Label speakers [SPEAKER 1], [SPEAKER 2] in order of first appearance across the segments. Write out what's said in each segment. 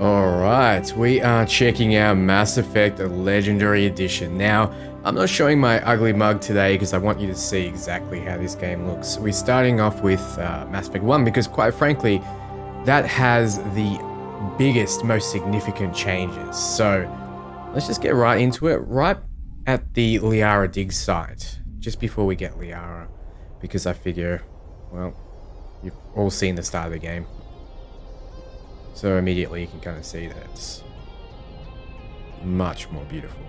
[SPEAKER 1] Alright, we are checking out Mass Effect Legendary Edition. Now, I'm not showing my ugly mug today because I want you to see exactly how this game looks. We're starting off with Mass Effect 1 because, quite frankly, that has the biggest, most significant changes. So, let's just get right into it, right at the Liara dig site, just before we get Liara, because I figure, well, you've all seen the start of the game. So immediately you can kind of see that it's much more beautiful.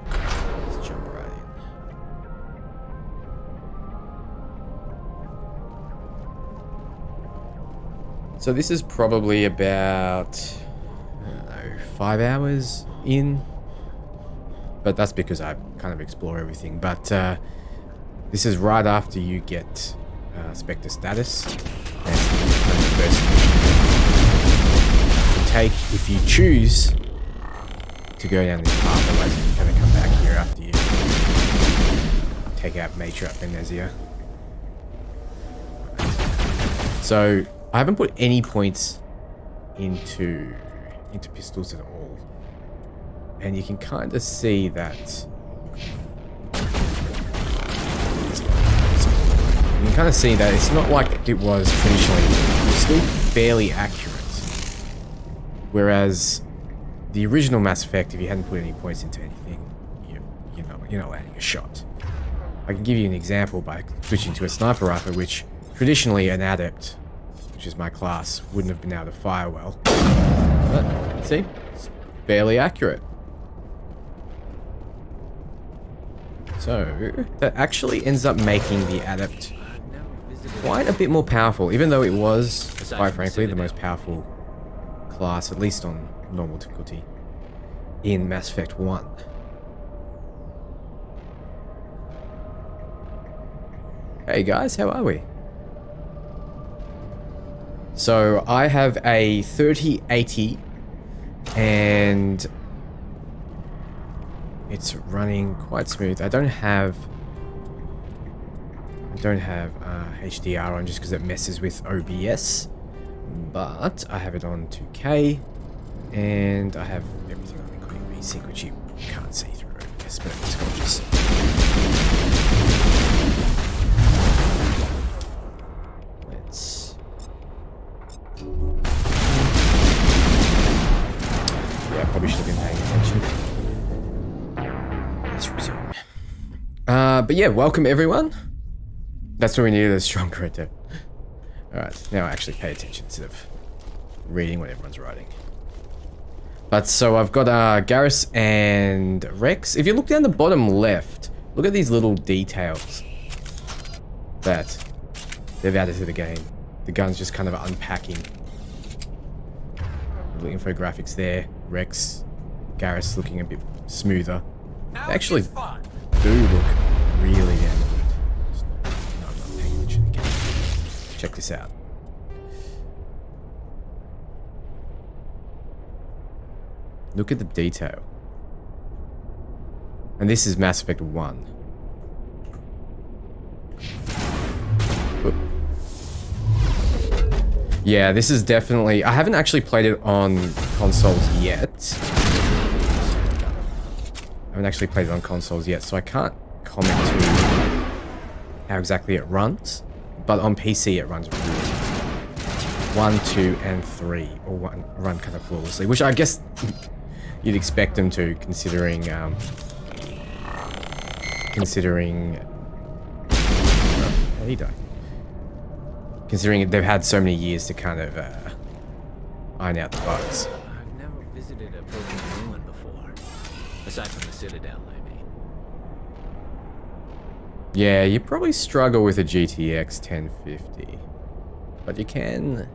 [SPEAKER 1] Let's jump right in. So this is probably about, I don't know, 5 hours in. But that's because I kind of explore everything. But this is right after you get Spectre status. And the first you take if you choose to go down this path, otherwise you can kind of come back here after you take out Matriarch Benezia. So I haven't put any points into pistols at all, and you can kind of see that. You can kind of see that it's not like it was traditionally. It's still fairly accurate. Whereas the original Mass Effect, if you hadn't put any points into anything, you're not landing a shot. I can give you an example by switching to a sniper rifle, which traditionally an adept, which is my class, wouldn't have been able to fire well. But see, it's fairly accurate. So that actually ends up making the adept quite a bit more powerful, even though it was, quite frankly, the most powerful class, at least on normal difficulty, in Mass Effect 1. Hey guys, how are we? So I have a 3080 and it's running quite smooth. I don't have HDR on just because it messes with OBS, but I have it on 2K, and I have everything on recording VSync, which you can't see through OBS, but it's gorgeous. Let's... Yeah, I probably should have been paying attention. Let's resume. But yeah, welcome everyone. That's what we needed, a strong character. Alright, now I actually pay attention instead of reading what everyone's writing. But so I've got Garrus and Rex. If you look down the bottom left, look at these little details that they've added to the game. The gun's just kind of unpacking. Little infographics there. Rex, Garrus looking a bit smoother. They actually do look really damn good. Check this out. Look at the detail. And this is Mass Effect 1. Whoop. Yeah, this is definitely... I haven't actually played it on consoles yet. So I can't comment to how exactly it runs. But on PC it runs really well. 1, 2, and 3 all run kind of flawlessly, which I guess you'd expect them to, considering how did he die? Considering they've had so many years to kind of iron out the bugs.
[SPEAKER 2] I've never visited a broken ruin before, aside from the Citadel, I mean.
[SPEAKER 1] Yeah, you probably struggle with a GTX 1050, but you can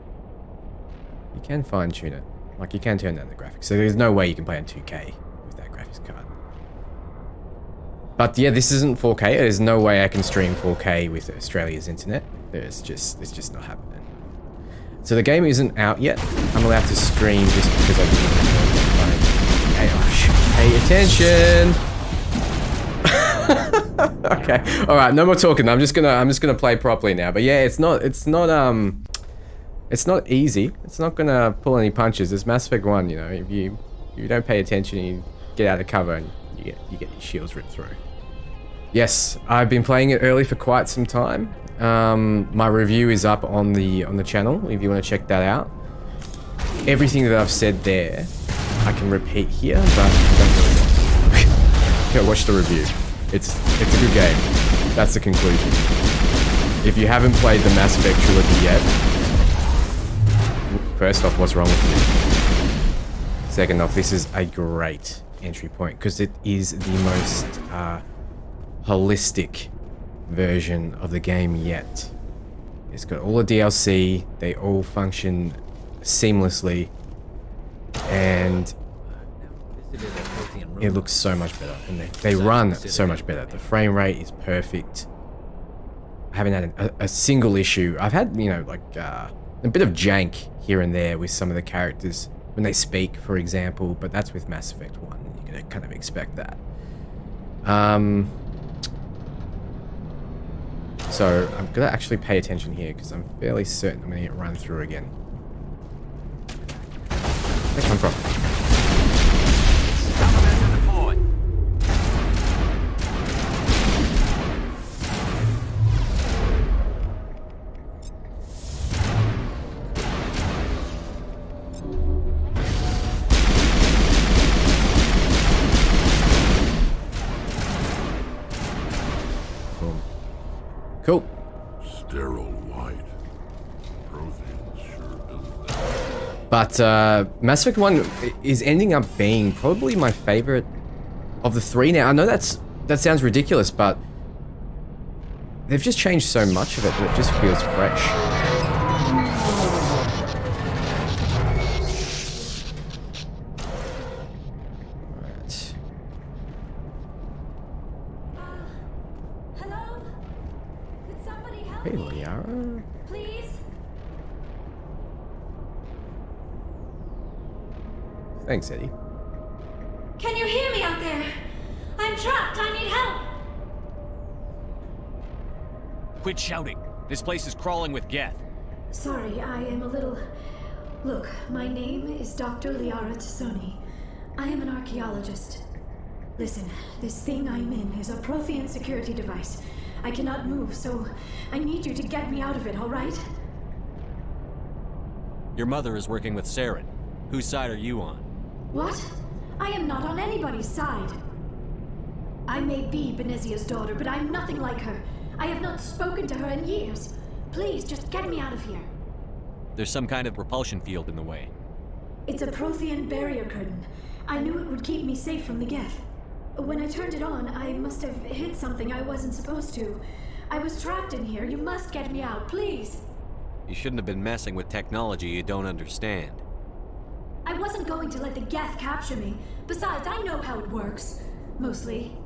[SPEAKER 1] fine-tune it. Like, you can turn down the graphics, so there's no way you can play on 2K with that graphics card. But yeah, this isn't 4K. There's no way I can stream 4K with Australia's internet. It's just not happening. So the game isn't out yet. I'm allowed to stream just because I didn't. Hey, oh, pay attention. Okay. All right. No more talking. I'm just gonna play properly now. But yeah, it's not It's not easy. It's not gonna pull any punches. It's Mass Effect 1, you know. If you don't pay attention, you get out of cover and you get your shields ripped through. Yes, I've been playing it early for quite some time. My review is up on the channel if you want to check that out. Everything that I've said there, I can repeat here, but don't really want to. Go watch the review. It's a good game. That's the conclusion. If you haven't played the Mass Effect Trilogy yet, first off, what's wrong with you? Second off, this is a great entry point because it is the most holistic version of the game yet. It's got all the DLC, they all function seamlessly, and it looks so much better, and they run so much better. The frame rate is perfect. I haven't had a single issue. I've had, you know, like a bit of jank here and there with some of the characters when they speak, for example, but that's with Mass Effect 1. You're gonna kind of expect that. So I'm gonna actually pay attention here because I'm fairly certain I'm gonna get run through again. Where'd they come from? Cool.
[SPEAKER 3] Sterile white. Prothean sure does that.
[SPEAKER 1] But Mass Effect 1 is ending up being probably my favorite of the three now. I know that sounds ridiculous, but they've just changed so much of it that it just feels fresh. Hey, Liara.
[SPEAKER 4] Please?
[SPEAKER 1] Thanks, Eddie.
[SPEAKER 4] Can you hear me out there? I'm trapped. I need help.
[SPEAKER 5] Quit shouting. This place is crawling with Geth.
[SPEAKER 4] Sorry, I am a little... Look, my name is Dr. Liara Tassoni. I am an archaeologist. Listen, this thing I'm in is a Prothean security device. I cannot move, so I need you to get me out of it, all right?
[SPEAKER 5] Your mother is working with Saren. Whose side are you on?
[SPEAKER 4] What? I am not on anybody's side. I may be Benezia's daughter, but I'm nothing like her. I have not spoken to her in years. Please, just get me out of here.
[SPEAKER 5] There's some kind of repulsion field in the way.
[SPEAKER 4] It's a Prothean barrier curtain. I knew it would keep me safe from the Geth. When I turned it on, I must have hit something I wasn't supposed to. I was trapped in here. You must get me out, please.
[SPEAKER 5] You shouldn't have been messing with technology you don't understand.
[SPEAKER 4] I wasn't going to let the Geth capture me. Besides, I know how it works. Mostly.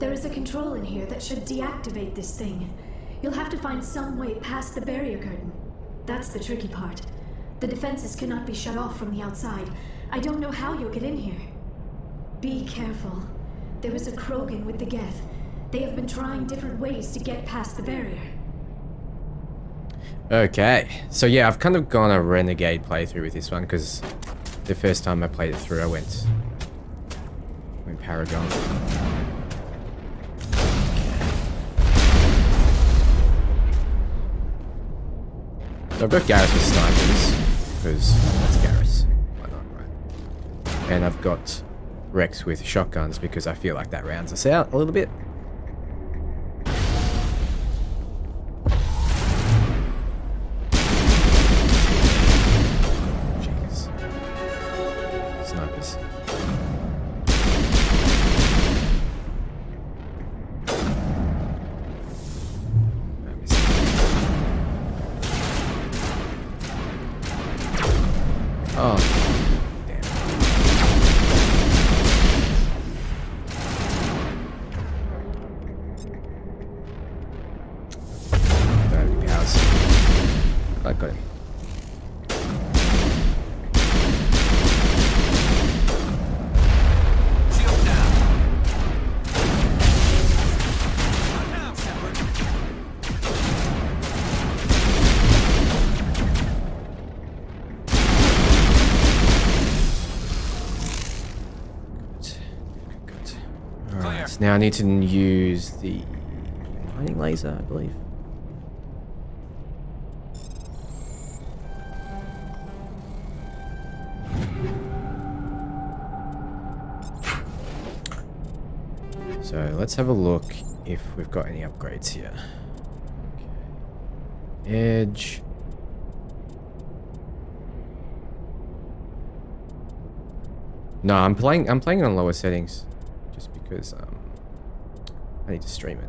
[SPEAKER 4] There is a control in here that should deactivate this thing. You'll have to find some way past the barrier curtain. That's the tricky part. The defenses cannot be shut off from the outside. I don't know how you'll get in here. Be careful. There is a Krogan with the Geth. They have been trying different ways to get past the barrier.
[SPEAKER 1] Okay, so yeah, I've kind of gone a renegade playthrough with this one because the first time I played it through, I went Paragon. So I've got Garrus with snipers because that's Garrus. Why not, right? And I've got Rex with shotguns because I feel like that rounds us out a little bit. Jeez. Snipers. I missed it. Oh. I got him.
[SPEAKER 2] Shield down.
[SPEAKER 1] now I need to use the mining laser, I believe. So let's have a look if we've got any upgrades here. Okay. Edge. No, I'm playing it on lower settings, just because I need to stream it.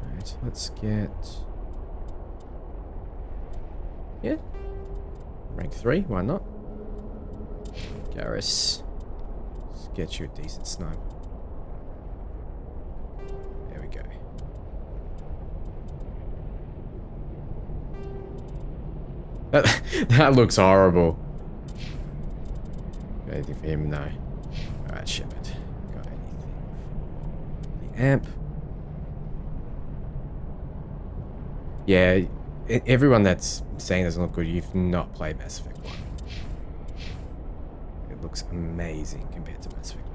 [SPEAKER 1] Alright, let's get rank 3. Why not? Garrus, let's get you a decent snipe. There we go. That looks horrible. Got anything for him? No. Alright, Shepard. Got anything for the amp? Yeah, everyone that's saying doesn't look good, you've not played Mass Effect 1. It looks amazing compared to Mass Effect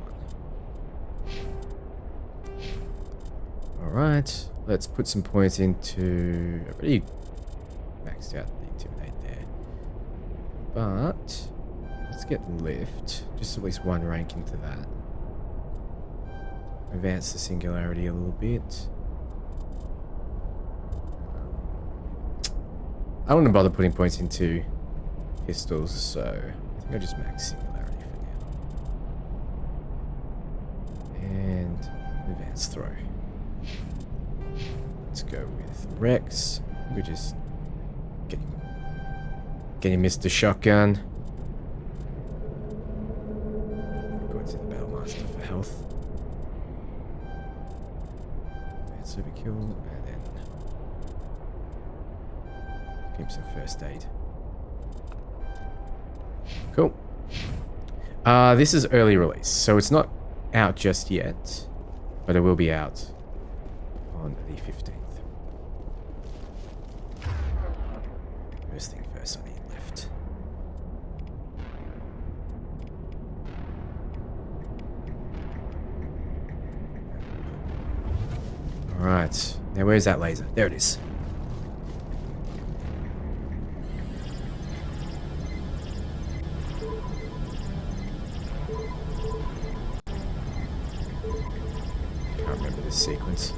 [SPEAKER 1] 1. Alright, let's put some points into... I've already maxed out the Intimidate there. But let's get Lift, just at least one rank into that. Advance the Singularity a little bit. I don't want to bother putting points into pistols, so I think I'll just max Singularity for now. And Advanced Throw. Let's go with Rex. We just getting Mr. Shotgun. Go into the Battle Master for health. Advanced Overkill, and then keep some first aid. Cool. This is early release, so it's not out just yet, but it will be out on the 15th. First thing first, I need left. Alright, now where's that laser? There it is. Can't remember this sequence.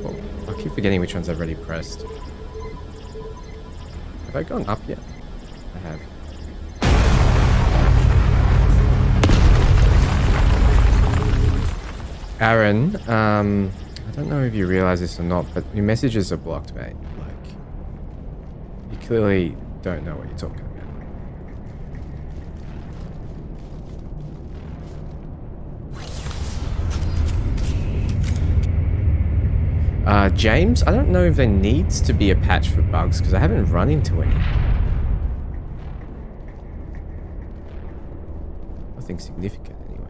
[SPEAKER 1] Oh, I keep forgetting which ones I've already pressed. Have I gone up yet? I have. Aaron, I don't know if you realize this or not, but your messages are blocked, mate. Like, you clearly don't know what you're talking about. James, I don't know if there needs to be a patch for bugs, because I haven't run into any. Nothing significant, anyway.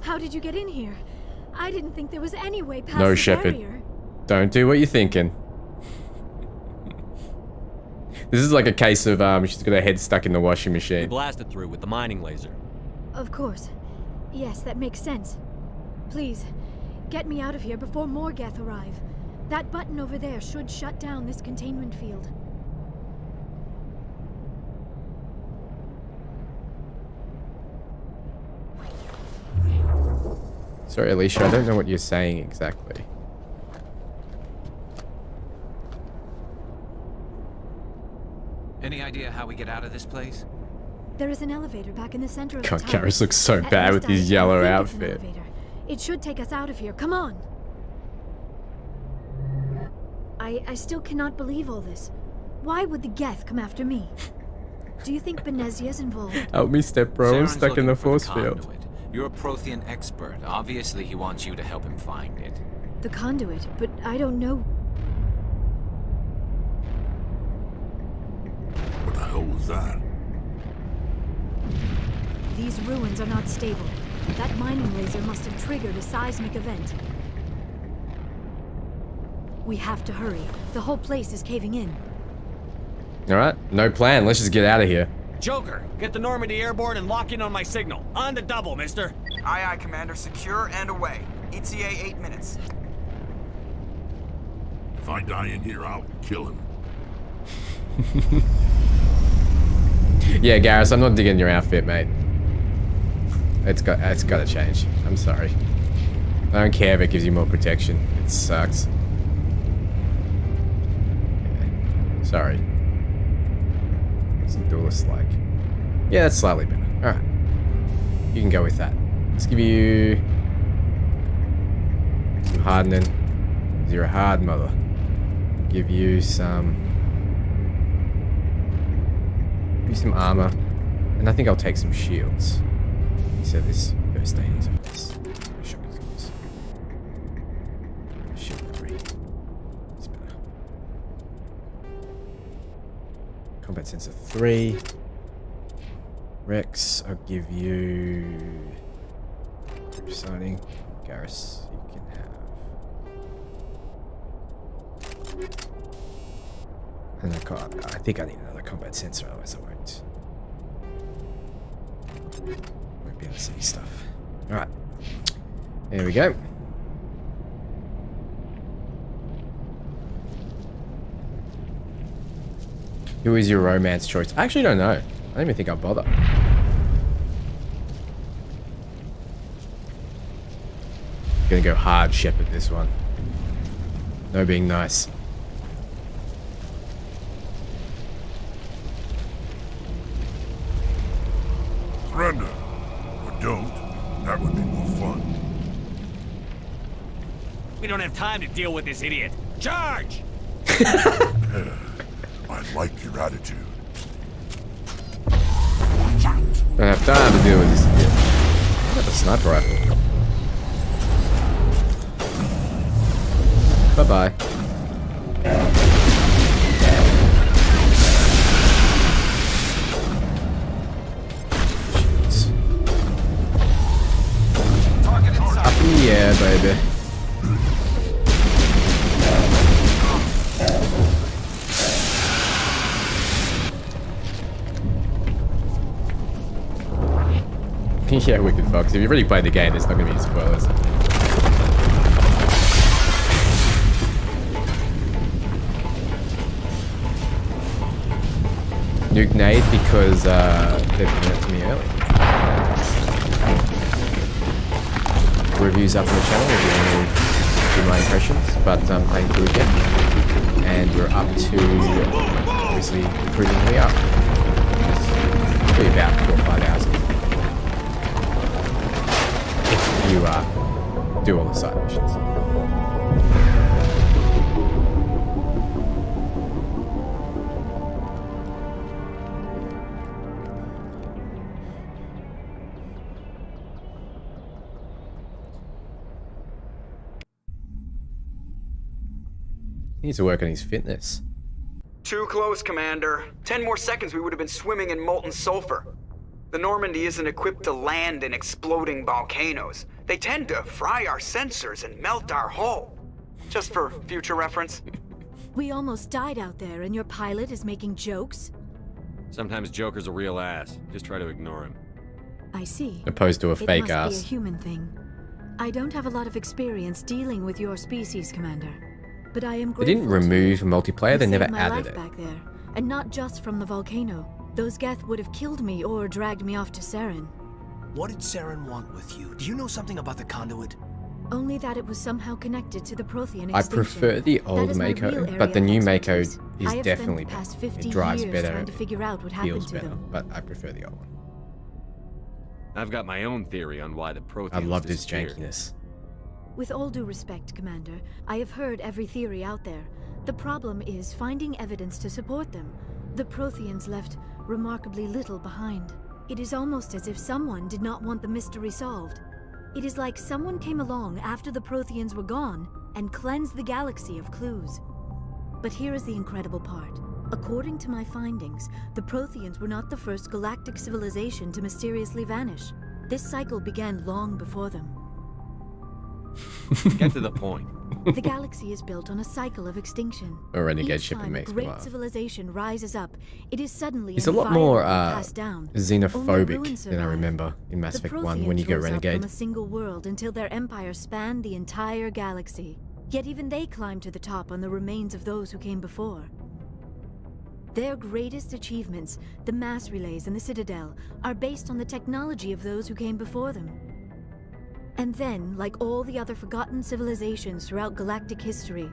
[SPEAKER 4] How did you get in here? I didn't think there was any way past
[SPEAKER 1] No,
[SPEAKER 4] the
[SPEAKER 1] Shepard.
[SPEAKER 4] barrier.
[SPEAKER 1] Don't do what you're thinking. This is like a case of she's got her head stuck in the washing
[SPEAKER 5] We
[SPEAKER 1] machine.
[SPEAKER 5] blasted through with the mining laser.
[SPEAKER 4] Of course. Yes, that makes sense. Please, get me out of here before more Geth arrive. That button over there should shut down this containment field.
[SPEAKER 1] Sorry, Alicia, I don't know what you're saying exactly.
[SPEAKER 2] Any idea how we get out of this place?
[SPEAKER 4] There is an elevator back in the center of
[SPEAKER 1] God,
[SPEAKER 4] the tower.
[SPEAKER 1] Garrus looks so
[SPEAKER 4] At
[SPEAKER 1] bad
[SPEAKER 4] least
[SPEAKER 1] with his
[SPEAKER 4] I
[SPEAKER 1] yellow
[SPEAKER 4] think it's an
[SPEAKER 1] outfit.
[SPEAKER 4] elevator. It should take us out of here. Come on. I still cannot believe all this. Why would the Geth come after me? Do you think Benezia's involved?
[SPEAKER 1] Help me, step bro. I'm
[SPEAKER 2] Saren's
[SPEAKER 1] stuck in
[SPEAKER 2] looking
[SPEAKER 1] the
[SPEAKER 2] for
[SPEAKER 1] force
[SPEAKER 2] conduit.
[SPEAKER 1] field.
[SPEAKER 2] You're a Prothean expert. Obviously, he wants you to help him find it.
[SPEAKER 4] The conduit, but I don't know.
[SPEAKER 3] What the hell was that?
[SPEAKER 4] These ruins are not stable. That mining laser must have triggered a seismic event. We have to hurry. The whole place is caving in.
[SPEAKER 1] Alright, no plan. Let's just get out of here.
[SPEAKER 5] Joker, get the Normandy airborne and lock in on my signal. On the double, mister.
[SPEAKER 6] Aye, aye, Commander. Secure and away. ETA 8 minutes.
[SPEAKER 3] If I die in here, I'll kill him.
[SPEAKER 1] Yeah, Garrus, I'm not digging your outfit, mate. It's got to change. I'm sorry. I don't care if it gives you more protection. It sucks. Okay. Sorry. What's the duelist like? Yeah, that's slightly better. Alright. You can go with that. Let's give you some hardening. 'Cause you're a hard mother. Give you some armor. And I think I'll take some shields. So this first aid interface. Shield 3. It's better. Combat sensor 3. Rex, I'll give you signing. Garrus, you can have. And I think I need another combat sensor, otherwise I won't. Won't be able to see stuff. Alright. There we go. Who is your romance choice? I actually don't know. I don't even think I'll bother. Gonna go hard shepherd this one. No being nice.
[SPEAKER 3] Surrender. Or don't. That would be more fun.
[SPEAKER 5] We don't have time to deal with this idiot. Charge!
[SPEAKER 3] I like your attitude. Watch out.
[SPEAKER 1] Don't have time to deal with this. Yeah. I got the sniper rifle. Bye-bye. Shields.
[SPEAKER 6] Target inside.
[SPEAKER 1] Up in the air, baby. Yeah, Wicked Fox. If you've already played the game, there's not going to be any spoilers. Nuke nade because they've given it to me early. Reviews up on the channel if you want to do my impressions, but I'm playing through again. And we're up to obviously recruiting we are. Probably about 4 or 5 hours. If you do all the side missions. He needs to work on his fitness.
[SPEAKER 6] Too close, Commander. 10 more seconds we would have been swimming in molten sulfur. The Normandy isn't equipped to land in exploding volcanoes. They tend to fry our sensors and melt our hull. Just for future reference.
[SPEAKER 4] We almost died out there, and your pilot is making jokes?
[SPEAKER 5] Sometimes Joker's a real ass. Just try to ignore him.
[SPEAKER 4] I see.
[SPEAKER 1] Opposed to a fake
[SPEAKER 4] It must
[SPEAKER 1] ass.
[SPEAKER 4] be a human thing. I don't have a lot of experience dealing with your species, Commander. But I am
[SPEAKER 1] They
[SPEAKER 4] grateful.
[SPEAKER 1] didn't remove multiplayer, they
[SPEAKER 4] You
[SPEAKER 1] never
[SPEAKER 4] saved my
[SPEAKER 1] added
[SPEAKER 4] life
[SPEAKER 1] it.
[SPEAKER 4] back there, and not just from the volcano. Those Geth would have killed me or dragged me off to Saren.
[SPEAKER 7] What did Saren want with you? Do you know something about the conduit?
[SPEAKER 4] Only that it was somehow connected to the Prothean
[SPEAKER 1] I
[SPEAKER 4] extinction.
[SPEAKER 1] prefer the
[SPEAKER 4] That
[SPEAKER 1] old
[SPEAKER 4] is my
[SPEAKER 1] Mako,
[SPEAKER 4] real area
[SPEAKER 1] but the
[SPEAKER 4] of
[SPEAKER 1] new Mako
[SPEAKER 4] expertise.
[SPEAKER 1] is
[SPEAKER 4] I have
[SPEAKER 1] definitely
[SPEAKER 4] spent the past
[SPEAKER 1] better.
[SPEAKER 4] 50
[SPEAKER 1] It drives
[SPEAKER 4] years
[SPEAKER 1] better,
[SPEAKER 4] trying to figure out what
[SPEAKER 1] feels
[SPEAKER 4] happened to
[SPEAKER 1] better,
[SPEAKER 4] them.
[SPEAKER 1] but I prefer the old one.
[SPEAKER 5] I've got my own theory on why the
[SPEAKER 1] I
[SPEAKER 5] Protheans
[SPEAKER 1] love this
[SPEAKER 5] disappeared.
[SPEAKER 1] jankiness.
[SPEAKER 4] With all due respect, Commander, I have heard every theory out there. The problem is finding evidence to support them. The Protheans left remarkably little behind. It is almost as if someone did not want the mystery solved. It is like someone came along after the Protheans were gone and cleansed the galaxy of clues. But here is the incredible part. According to my findings, the Protheans were not the first galactic civilization to mysteriously vanish. This cycle began long before them.
[SPEAKER 5] Get to the point.
[SPEAKER 4] The galaxy is built on a cycle of extinction.
[SPEAKER 1] A renegade
[SPEAKER 4] Each
[SPEAKER 1] ship
[SPEAKER 4] time
[SPEAKER 1] makes me
[SPEAKER 4] great
[SPEAKER 1] laugh.
[SPEAKER 4] civilization rises up, it is suddenly
[SPEAKER 1] He's a lot more
[SPEAKER 4] passed down. Only
[SPEAKER 1] xenophobic
[SPEAKER 4] ruins
[SPEAKER 1] than I
[SPEAKER 4] survive.
[SPEAKER 1] remember in Mass
[SPEAKER 4] The
[SPEAKER 1] Effect 1 when you
[SPEAKER 4] Protheans
[SPEAKER 1] go
[SPEAKER 4] rose up
[SPEAKER 1] renegade.
[SPEAKER 4] from a single world until their empire spanned the entire galaxy. Yet even they climbed to the top on the remains of those who came before. Their greatest achievements, the mass relays and the Citadel, are based on the technology of those who came before them. And then, like all the other forgotten civilizations throughout galactic history,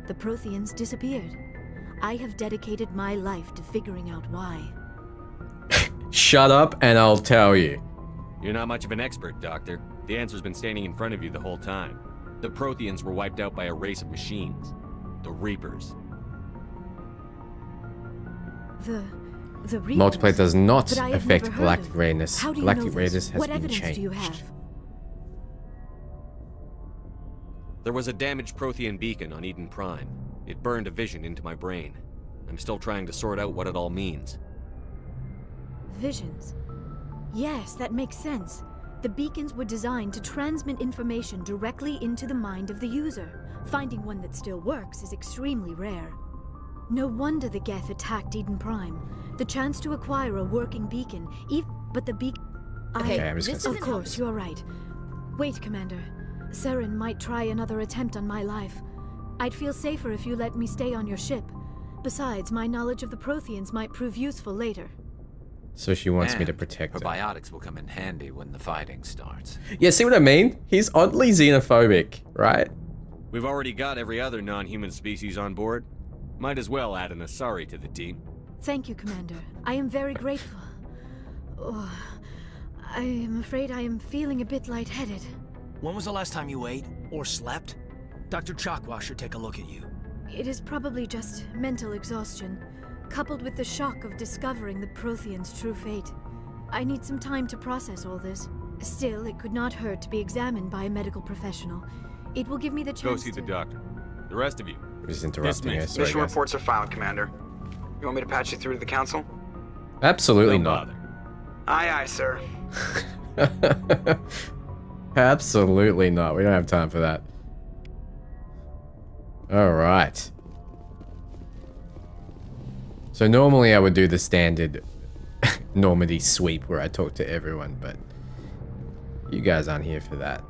[SPEAKER 4] the Protheans disappeared. I have dedicated my life to figuring out why.
[SPEAKER 1] Shut up and I'll tell you.
[SPEAKER 5] You're not much of an expert, Doctor. The answer's been standing in front of you the whole time. The Protheans were wiped out by a race of machines. The Reapers.
[SPEAKER 4] The Reapers?
[SPEAKER 1] Multiplayer does not
[SPEAKER 4] But I have
[SPEAKER 1] affect
[SPEAKER 4] never heard
[SPEAKER 1] galactic
[SPEAKER 4] of-
[SPEAKER 1] readiness.
[SPEAKER 4] How do you
[SPEAKER 1] Galactic
[SPEAKER 4] know this?
[SPEAKER 1] readiness has
[SPEAKER 4] What
[SPEAKER 1] been
[SPEAKER 4] evidence
[SPEAKER 1] changed.
[SPEAKER 4] do you have?
[SPEAKER 5] There was a damaged Prothean beacon on Eden Prime. It burned a vision into my brain. I'm still trying to sort out what it all means.
[SPEAKER 4] Visions. Yes, that makes sense. The beacons were designed to transmit information directly into the mind of the user. Finding one that still works is extremely rare. No wonder the Geth attacked Eden Prime. The chance to acquire a working beacon, but the beacon...
[SPEAKER 1] Okay, I'm just gonna
[SPEAKER 4] Of course, you're right. Wait, Commander. Saren might try another attempt on my life. I'd feel safer if you let me stay on your ship. Besides, my knowledge of the Protheans might prove useful later.
[SPEAKER 1] So she wants me to
[SPEAKER 2] And
[SPEAKER 1] protect her.
[SPEAKER 2] probiotics will come in handy when the fighting starts.
[SPEAKER 1] Yeah, see what I mean? He's oddly xenophobic, right?
[SPEAKER 5] We've already got every other non-human species on board. Might as well add an Asari to the team.
[SPEAKER 4] Thank you, Commander. I am very grateful. Oh, I am afraid I am feeling a bit lightheaded.
[SPEAKER 7] When was the last time you ate? Or slept? Dr. Chakwa should take a look at you.
[SPEAKER 4] It is probably just mental exhaustion, coupled with the shock of discovering the Protheans' true fate. I need some time to process all this. Still, it could not hurt to be examined by a medical professional. It will give me the chance
[SPEAKER 5] Go see the doctor. The rest of you.
[SPEAKER 1] I'm just interrupting her.
[SPEAKER 5] Dismissed.
[SPEAKER 1] Sorry,
[SPEAKER 6] Mission
[SPEAKER 1] guys.
[SPEAKER 6] reports are filed, Commander. You want me to patch you through to the Council?
[SPEAKER 1] Absolutely
[SPEAKER 5] Don't
[SPEAKER 1] not.
[SPEAKER 5] bother.
[SPEAKER 6] Aye, aye, sir.
[SPEAKER 1] Absolutely not. We don't have time for that. Alright. So normally I would do the standard Normandy sweep where I talk to everyone, but you guys aren't here for that.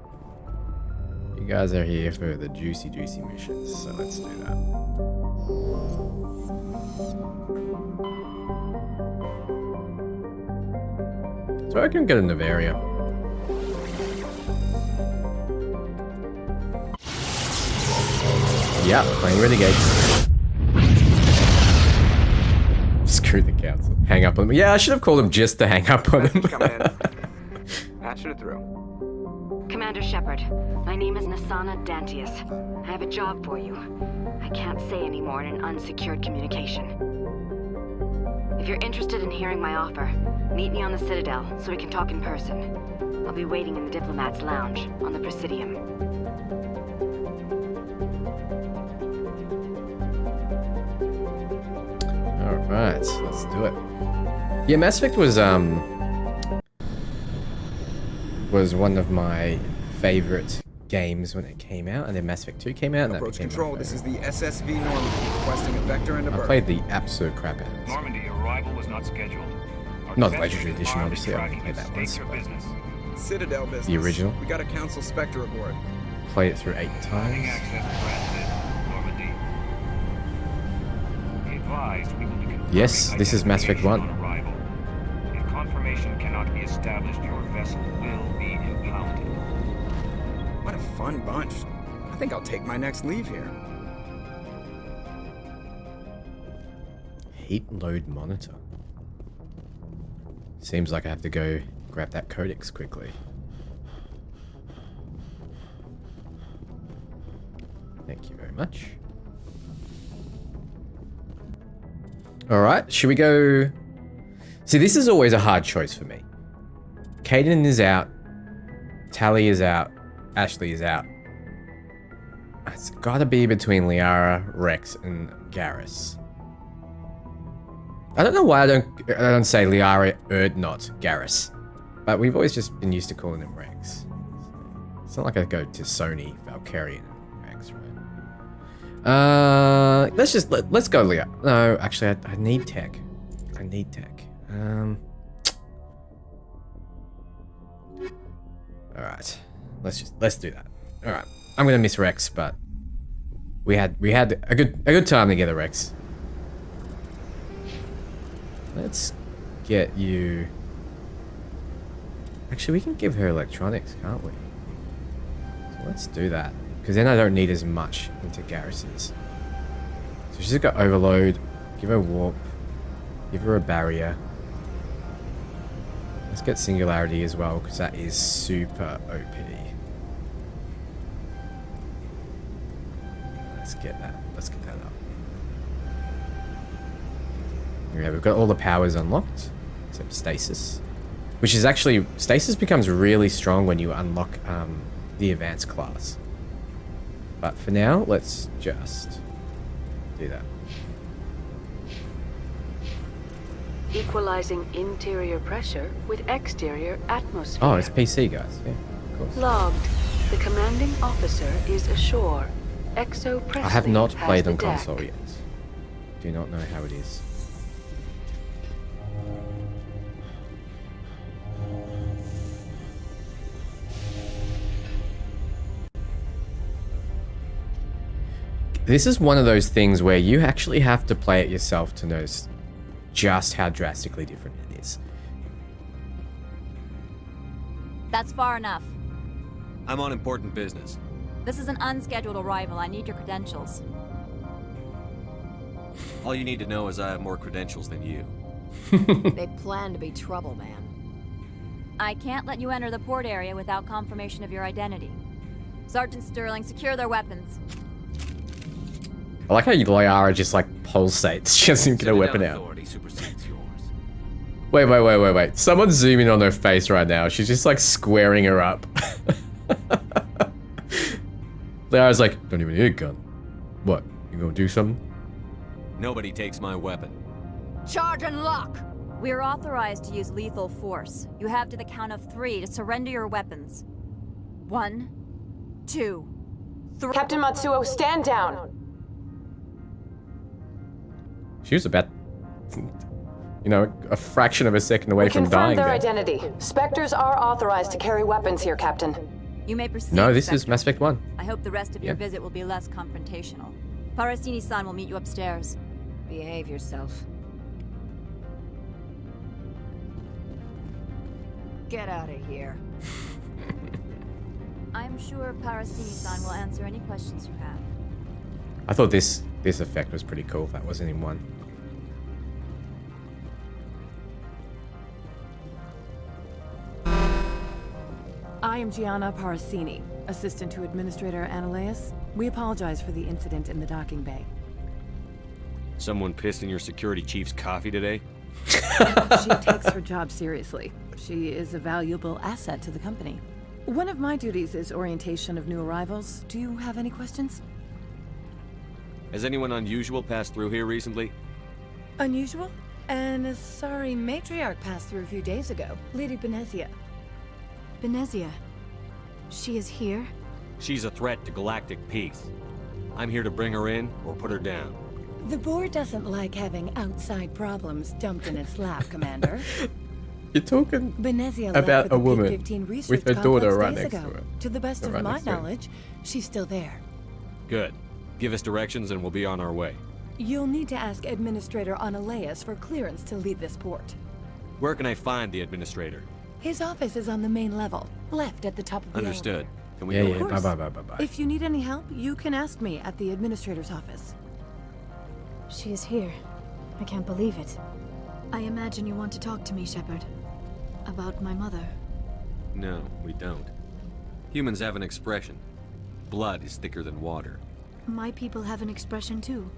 [SPEAKER 1] You guys are here for the juicy missions, so let's do that. So I can get a Navaria. Yeah, playing Renegade. Screw the council. Hang up on him. Yeah, I should have called him just to hang up on him.
[SPEAKER 6] Message coming in. Patching it through.
[SPEAKER 8] Commander Shepard, my name is Nasana Dantius. I have a job for you. I can't say any more in an unsecured communication. If you're interested in hearing my offer, meet me on the Citadel so we can talk in person. I'll be waiting in the Diplomat's Lounge on the Presidium.
[SPEAKER 1] Alright, let's do it. Yeah, Mass Effect was one of my favorite games when it came out, and then Mass Effect 2 came out, and that
[SPEAKER 9] Approach
[SPEAKER 1] became
[SPEAKER 9] control.
[SPEAKER 1] my
[SPEAKER 9] This is
[SPEAKER 1] favorite.
[SPEAKER 9] the SSV Normandy, requesting a vector and a
[SPEAKER 1] I
[SPEAKER 9] berth.
[SPEAKER 1] played the absolute crap out of it.
[SPEAKER 10] Normandy arrival was not scheduled. Our
[SPEAKER 1] Not the
[SPEAKER 10] defense
[SPEAKER 1] Legendary
[SPEAKER 10] is
[SPEAKER 1] Edition,
[SPEAKER 10] armed
[SPEAKER 1] obviously, I
[SPEAKER 10] and
[SPEAKER 1] only played that
[SPEAKER 10] tracking
[SPEAKER 1] once,
[SPEAKER 10] state your
[SPEAKER 1] but-
[SPEAKER 10] business.
[SPEAKER 9] Citadel business.
[SPEAKER 1] The original?
[SPEAKER 9] We got a Council Spectre aboard.
[SPEAKER 1] Played it through 8
[SPEAKER 10] Having
[SPEAKER 1] times.
[SPEAKER 10] access to transit, Normandy. Be advised, we will be confirming
[SPEAKER 1] Yes, this is Mass Effect 1.
[SPEAKER 10] identification on arrival. If confirmation cannot be established, your vessel will be impounded.
[SPEAKER 9] What a fun bunch. I think I'll take my next leave here.
[SPEAKER 1] Heat load monitor. Seems like I have to go grab that codex quickly. Thank you very much. Alright, should we go See, this is always a hard choice for me. Kaden is out. Tally is out. Ashley is out. It's gotta be between Liara, Rex, and Garrus. I don't know why I don't say Liara, not Garrus. But we've always just been used to calling him Rex. It's not like I go to Sony, Valkyrian, and Rex, right? Let's go Liara. No, actually, I need tech. I need tech. All right, let's do that. All right, I'm gonna miss Rex, but we had a good time together, Rex. Let's get you. Actually, we can give her electronics, can't we? So let's do that, because then I don't need as much into Garrus's. So she's got overload. Give her warp. Give her a barrier. Let's get singularity as well, because that is super OP. Let's get that up. Yeah, we've got all the powers unlocked, except stasis. Which is actually, stasis becomes really strong when you unlock the advanced class. But for now, let's just do that.
[SPEAKER 11] Equalizing interior pressure with exterior atmosphere.
[SPEAKER 1] Oh, it's PC, guys. Yeah, of course.
[SPEAKER 11] Logged. The commanding officer is ashore. Exo Presley
[SPEAKER 1] I have not
[SPEAKER 11] has
[SPEAKER 1] played
[SPEAKER 11] the
[SPEAKER 1] on
[SPEAKER 11] deck.
[SPEAKER 1] console yet. Do not know how it is. This is one of those things where you actually have to play it yourself to notice just how drastically different it is.
[SPEAKER 12] That's far enough.
[SPEAKER 5] I'm on important business.
[SPEAKER 12] This is an unscheduled arrival. I need your credentials.
[SPEAKER 5] All you need to know is I have more credentials than you.
[SPEAKER 13] They plan to be trouble, man.
[SPEAKER 12] I can't let you enter the port area without confirmation of your identity. Sergeant Sterling, secure their weapons.
[SPEAKER 1] I like how Liara just like pulsates. She doesn't get a weapon out. Wait. Someone zoom in on her face right now. She's just like squaring her up. Liara's like, don't even need a gun. What? You gonna do something?
[SPEAKER 5] Nobody takes my weapon.
[SPEAKER 12] Charge and lock! We're authorized to use lethal force. You have to the count of 3 to surrender your weapons. 1, 2, 3.
[SPEAKER 13] Captain Matsuo, stand down!
[SPEAKER 1] She was about, you know, a fraction of a second away from dying
[SPEAKER 13] their
[SPEAKER 1] there.
[SPEAKER 13] identity. Spectres are authorized to carry weapons here, Captain.
[SPEAKER 12] You may proceed.
[SPEAKER 1] No, this
[SPEAKER 12] Spectre.
[SPEAKER 1] is Mass Effect 1.
[SPEAKER 12] I hope the rest of your visit will be less confrontational. Parasini-san will meet you upstairs.
[SPEAKER 13] Behave yourself. Get out of here.
[SPEAKER 12] I'm sure Parasini-san will answer any questions you have.
[SPEAKER 1] I thought this effect was pretty cool. That wasn't in 1.
[SPEAKER 14] I am Gianna Parasini, assistant to Administrator Analeas. We apologize for the incident in the docking bay.
[SPEAKER 5] Someone pissed in your security chief's coffee today?
[SPEAKER 14] She takes her job seriously. She is a valuable asset to the company. One of my duties is orientation of new arrivals. Do you have any questions?
[SPEAKER 5] Has anyone unusual passed through here recently?
[SPEAKER 14] Unusual? An Asari matriarch passed through a few days ago. Lady Benezia.
[SPEAKER 4] Benezia? She is here?
[SPEAKER 5] She's a threat to galactic peace. I'm here to bring her in or put her down.
[SPEAKER 14] The board doesn't like having outside problems dumped in its lap, Commander.
[SPEAKER 1] You're talking
[SPEAKER 14] Benezia
[SPEAKER 1] about a woman
[SPEAKER 14] P-15
[SPEAKER 1] with her daughter right
[SPEAKER 14] days
[SPEAKER 1] next
[SPEAKER 14] ago.
[SPEAKER 1] to her.
[SPEAKER 14] To the best of
[SPEAKER 1] Right
[SPEAKER 14] my
[SPEAKER 1] next to her.
[SPEAKER 14] knowledge, she's still there.
[SPEAKER 5] Good. Give us directions and we'll be on our way.
[SPEAKER 14] You'll need to ask Administrator Analeas for clearance to leave this port.
[SPEAKER 5] Where can I find the administrator?
[SPEAKER 14] His office is on the main level, left at the top of the
[SPEAKER 5] Understood.
[SPEAKER 14] elevator.
[SPEAKER 5] Can we
[SPEAKER 1] Yeah,
[SPEAKER 5] go
[SPEAKER 1] yeah.
[SPEAKER 5] in?
[SPEAKER 1] Bye.
[SPEAKER 14] If you need any help, you can ask me at the Administrator's office.
[SPEAKER 4] She is here. I can't believe it. I imagine you want to talk to me, Shepard. About my mother.
[SPEAKER 5] No, we don't. Humans have an expression. Blood is thicker than water.
[SPEAKER 4] My people have an expression too.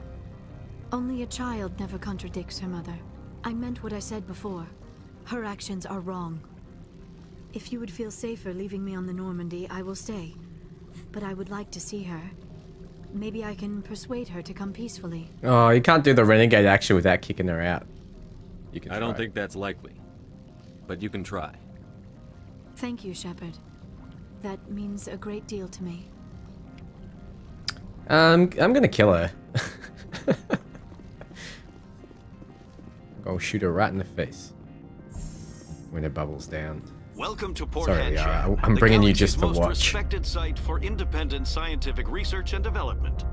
[SPEAKER 4] Only a child never contradicts her mother. I meant what I said before. Her actions are wrong. If you would feel safer leaving me on the Normandy, I will stay. But I would like to see her. Maybe I can persuade her to come peacefully.
[SPEAKER 1] Oh, you can't do the renegade action without kicking her out. You can
[SPEAKER 5] I
[SPEAKER 1] try.
[SPEAKER 5] don't think that's likely, but you can try.
[SPEAKER 4] Thank you, Shepard. That means a great deal to me.
[SPEAKER 1] I'm gonna kill her. Go shoot her right in the face when it bubbles down.
[SPEAKER 15] Welcome to Port
[SPEAKER 1] Sorry,
[SPEAKER 15] Hanshan,
[SPEAKER 1] I'm bringing you just
[SPEAKER 15] the
[SPEAKER 1] for
[SPEAKER 15] most
[SPEAKER 1] watch.
[SPEAKER 15] respected site for independent scientific research and development.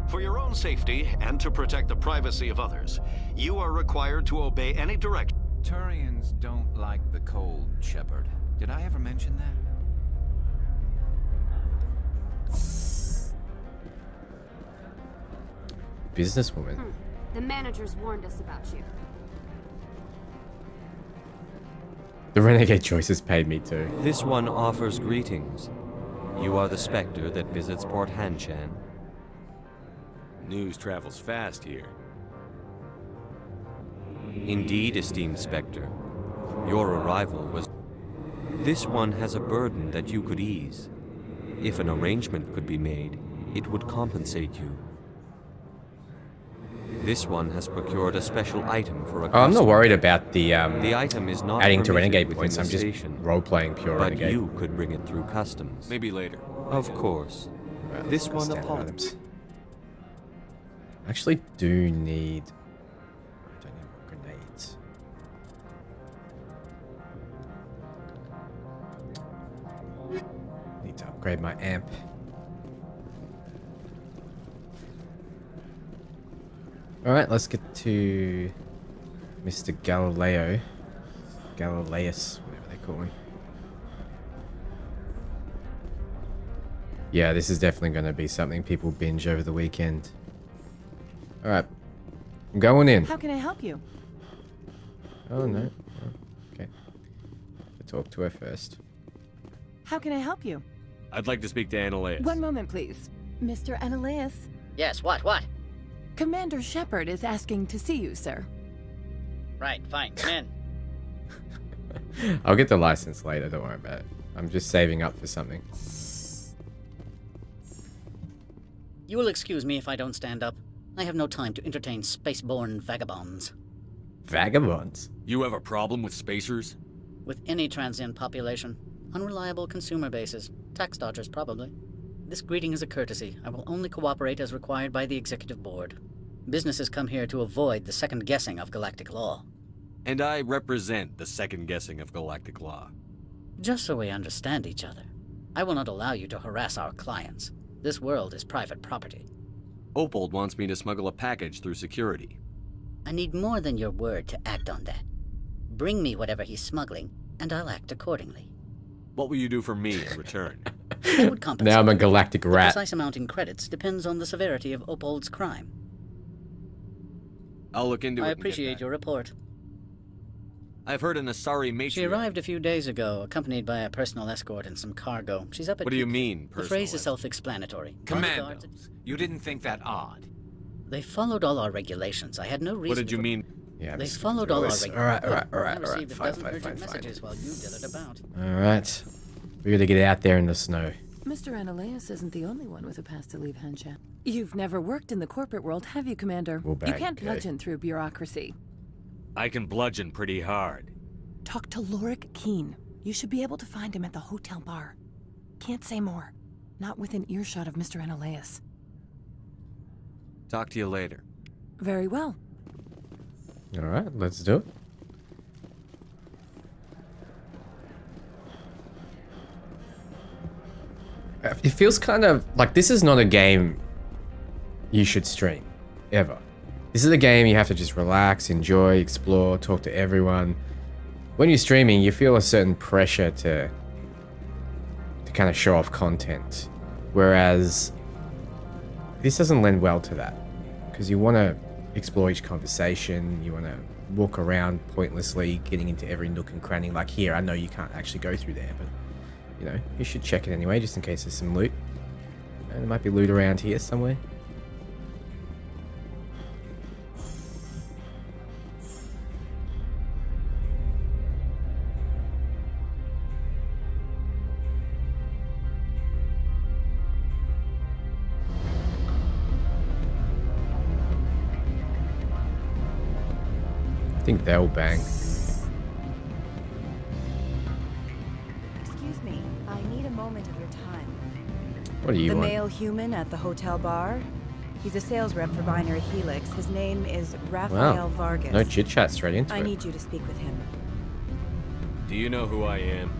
[SPEAKER 15] For your own safety and to protect the privacy of others, you are required to obey any direction.
[SPEAKER 2] Turians don't like the cold, Shepard. Did I ever mention that?
[SPEAKER 1] Businesswoman.
[SPEAKER 16] The managers warned us about you.
[SPEAKER 1] The renegade choices paid me too.
[SPEAKER 17] This one offers greetings. You are the Spectre that visits Port Hanshan.
[SPEAKER 5] News travels fast here.
[SPEAKER 17] Indeed, esteemed Spectre. Your arrival was... This one has a burden that you could ease. If an arrangement could be made, it would compensate you. This one has procured a special item for a customer.
[SPEAKER 1] Oh, I'm not worried about the
[SPEAKER 17] item is not
[SPEAKER 1] adding to
[SPEAKER 17] permitted
[SPEAKER 1] renegade
[SPEAKER 17] within
[SPEAKER 1] points.
[SPEAKER 17] the
[SPEAKER 1] I'm just
[SPEAKER 17] station,
[SPEAKER 1] role-playing pure
[SPEAKER 17] but
[SPEAKER 1] renegade.
[SPEAKER 17] you could bring it through customs.
[SPEAKER 5] Maybe later.
[SPEAKER 17] Of course.
[SPEAKER 1] Right,
[SPEAKER 17] This
[SPEAKER 1] let's go
[SPEAKER 17] one
[SPEAKER 1] standard
[SPEAKER 17] upon.
[SPEAKER 1] items. I actually do need... I don't need more grenades. Need to upgrade my amp. Alright, let's get to Mr. Galileus, whatever they call him. Yeah, this is definitely going to be something people binge over the weekend. Alright, I'm going in.
[SPEAKER 14] How can I help you?
[SPEAKER 1] Oh, no. Oh, okay. I'll talk to her first.
[SPEAKER 14] How can I help you?
[SPEAKER 5] I'd like to speak to Annaleus.
[SPEAKER 14] One moment, please. Mr. Annaleus?
[SPEAKER 18] Yes, what?
[SPEAKER 14] Commander Shepard is asking to see you, sir.
[SPEAKER 18] Right, fine, come in.
[SPEAKER 1] I'll get the license later, don't worry about it. I'm just saving up for something.
[SPEAKER 18] You will excuse me if I don't stand up. I have no time to entertain spaceborne vagabonds.
[SPEAKER 1] Vagabonds?
[SPEAKER 5] You have a problem with spacers?
[SPEAKER 18] With any transient population. Unreliable consumer bases. Tax dodgers, probably. This greeting is a courtesy. I will only cooperate as required by the Executive Board. Businesses come here to avoid the second guessing of galactic law.
[SPEAKER 5] And I represent the second guessing of galactic law.
[SPEAKER 18] Just so we understand each other, I will not allow you to harass our clients. This world is private property.
[SPEAKER 5] Opold wants me to smuggle a package through security.
[SPEAKER 18] I need more than your word to act on that. Bring me whatever he's smuggling, and I'll act accordingly.
[SPEAKER 5] What will you do for me in return?
[SPEAKER 18] I would compensate.
[SPEAKER 1] Now I'm a galactic
[SPEAKER 18] The
[SPEAKER 1] rat.
[SPEAKER 18] precise amount in credits depends on the severity of Opold's crime.
[SPEAKER 5] I'll look into it.
[SPEAKER 18] I
[SPEAKER 5] and get
[SPEAKER 18] appreciate
[SPEAKER 5] back.
[SPEAKER 18] your report.
[SPEAKER 5] I've heard an Asari matriarch.
[SPEAKER 18] She arrived a few days ago, accompanied by a personal escort and some cargo. She's up at
[SPEAKER 5] What do you
[SPEAKER 18] peak.
[SPEAKER 5] mean,
[SPEAKER 18] The
[SPEAKER 5] personal
[SPEAKER 18] phrase is self-explanatory.
[SPEAKER 2] Commandos, you didn't think that odd?
[SPEAKER 18] They followed all our regulations. I had no reason.
[SPEAKER 5] What did you mean?
[SPEAKER 1] Yeah,
[SPEAKER 18] They
[SPEAKER 1] Mr.
[SPEAKER 18] followed all our
[SPEAKER 1] Lewis.
[SPEAKER 18] regulations.
[SPEAKER 1] All right.
[SPEAKER 18] I received a dozen urgent messages while you dithered about.
[SPEAKER 1] Alright. We gotta get out there in the snow.
[SPEAKER 14] Mr. Annaleus isn't the only one with a pass to leave Hanshan. You've never worked in the corporate world, have you, Commander?
[SPEAKER 1] Well,
[SPEAKER 14] You
[SPEAKER 1] bang,
[SPEAKER 14] can't
[SPEAKER 1] okay.
[SPEAKER 14] bludgeon through bureaucracy.
[SPEAKER 5] I can bludgeon pretty hard.
[SPEAKER 14] Talk to Lorik Keen. You should be able to find him at the hotel bar. Can't say more. Not within earshot of Mr. Annaleus.
[SPEAKER 5] Talk to you later.
[SPEAKER 14] Very well.
[SPEAKER 1] Alright, let's do it. It feels kind of like this is not a game you should stream, ever. This is a game you have to just relax, enjoy, explore, talk to everyone. When you're streaming, you feel a certain pressure to kind of show off content. Whereas this doesn't lend well to that. Because you want to explore each conversation, you want to walk around pointlessly, getting into every nook and cranny. Like here, I know you can't actually go through there, but you know, you should check it anyway, just in case there's some loot. And there might be loot around here somewhere. think they'll bang.
[SPEAKER 19] Excuse me, I need a moment of your time.
[SPEAKER 1] What do you want?
[SPEAKER 19] The male human at the hotel bar? He's a sales rep for Binary Helix. His name is Rafael Vargas.
[SPEAKER 1] No chit chat, straight into
[SPEAKER 19] I
[SPEAKER 1] it.
[SPEAKER 19] need you to speak with him.
[SPEAKER 5] Do you know who I am?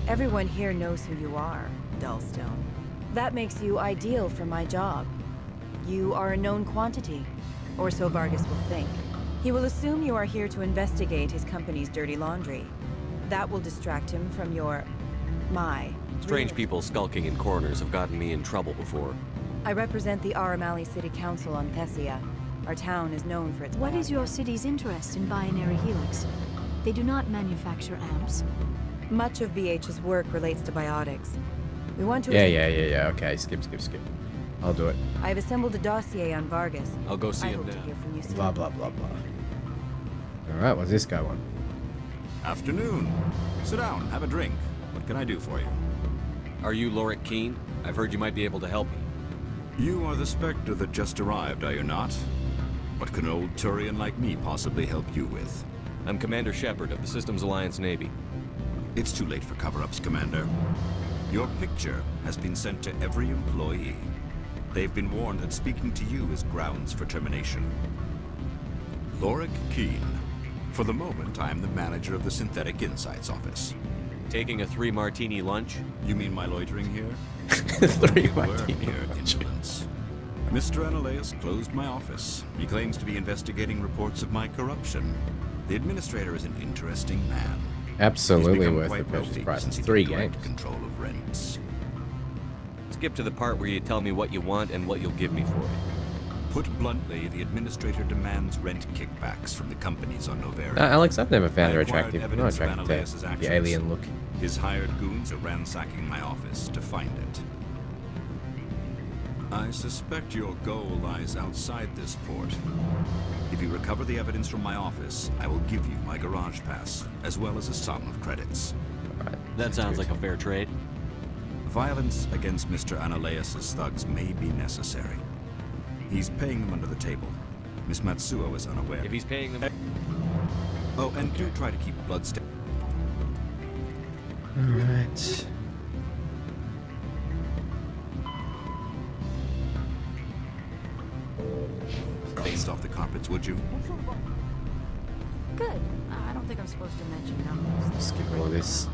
[SPEAKER 19] Everyone here knows who you are, Dullstone. That makes you ideal for my job. You are a known quantity, or so Vargas will think. He will assume you are here to investigate his company's dirty laundry. That will distract him from my...
[SPEAKER 5] Strange people skulking in corners have gotten me in trouble before.
[SPEAKER 19] I represent the Aramali City Council on Thessia. Our town is known for its...
[SPEAKER 4] What is your city's interest in Binary Helix? They do not manufacture amps.
[SPEAKER 19] Much of BH's work relates to biotics. We want to...
[SPEAKER 1] Yeah. Okay, skip. I'll do it.
[SPEAKER 19] I have assembled a dossier on Vargas.
[SPEAKER 5] I'll go see him
[SPEAKER 19] hope to
[SPEAKER 5] now.
[SPEAKER 19] hear from you soon.
[SPEAKER 1] Blah, blah, blah, blah. Alright, what's this guy want?
[SPEAKER 20] Afternoon. Sit down, have a drink. What can I do for you?
[SPEAKER 5] Are you Lorik Keene? I've heard you might be able to help me.
[SPEAKER 20] You are the Spectre that just arrived, are you not? What can an old Turian like me possibly help you with?
[SPEAKER 5] I'm Commander Shepard of the Systems Alliance Navy.
[SPEAKER 20] It's too late for cover-ups, Commander. Your picture has been sent to every employee. They've been warned that speaking to you is grounds for termination. Lorik Keene. For the moment, I am the manager of the Synthetic Insights Office.
[SPEAKER 5] Taking a 3-martini lunch?
[SPEAKER 20] You mean my loitering here?
[SPEAKER 1] 3-martini lunch.
[SPEAKER 20] Indolence. Mr. Analaeus closed my office. He claims to be investigating reports of my corruption. The administrator is an interesting man.
[SPEAKER 1] Absolutely worth the purchase price. It's 3 games.
[SPEAKER 20] Control of rents.
[SPEAKER 5] Skip to the part where you tell me what you want and what you'll give me for it.
[SPEAKER 20] Put bluntly, the administrator demands rent kickbacks from the companies on Noveria.
[SPEAKER 1] Alex, I've never found her attractive. I'm not attracted to
[SPEAKER 20] Analaeus's
[SPEAKER 1] the
[SPEAKER 20] actions.
[SPEAKER 1] alien look.
[SPEAKER 20] His hired goons are ransacking my office to find it. I suspect your goal lies outside this port. If you recover the evidence from my office, I will give you my garage pass, as well as a sum of credits.
[SPEAKER 5] That sounds like a fair trade.
[SPEAKER 20] Violence against Mr. Analaeus' thugs may be necessary. He's paying them under the table. Miss Matsuo is unaware.
[SPEAKER 5] If he's paying them...
[SPEAKER 20] Oh, and do try to keep bloodstains.
[SPEAKER 1] Alright.
[SPEAKER 20] Stains off the carpets, would you?
[SPEAKER 19] Good. I don't think I'm supposed to mention numbers.
[SPEAKER 1] Skip all this.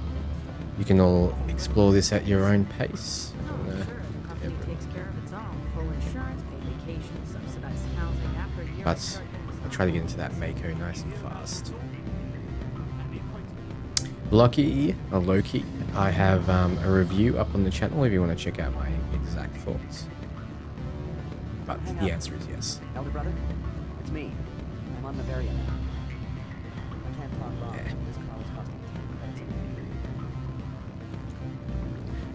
[SPEAKER 1] You can all explore this at your own pace.
[SPEAKER 19] The company takes care of its own. Full insurance, paid vacation, subsidized housing after a year.
[SPEAKER 1] But I'll try to get into that Mako nice and fast. Loki, I have a review up on the channel if you want to check out my exact thoughts. But the answer is yes.
[SPEAKER 21] Elder brother, it's me. I'm on Noveria now. I can't talk long. This car was costing 10 credits.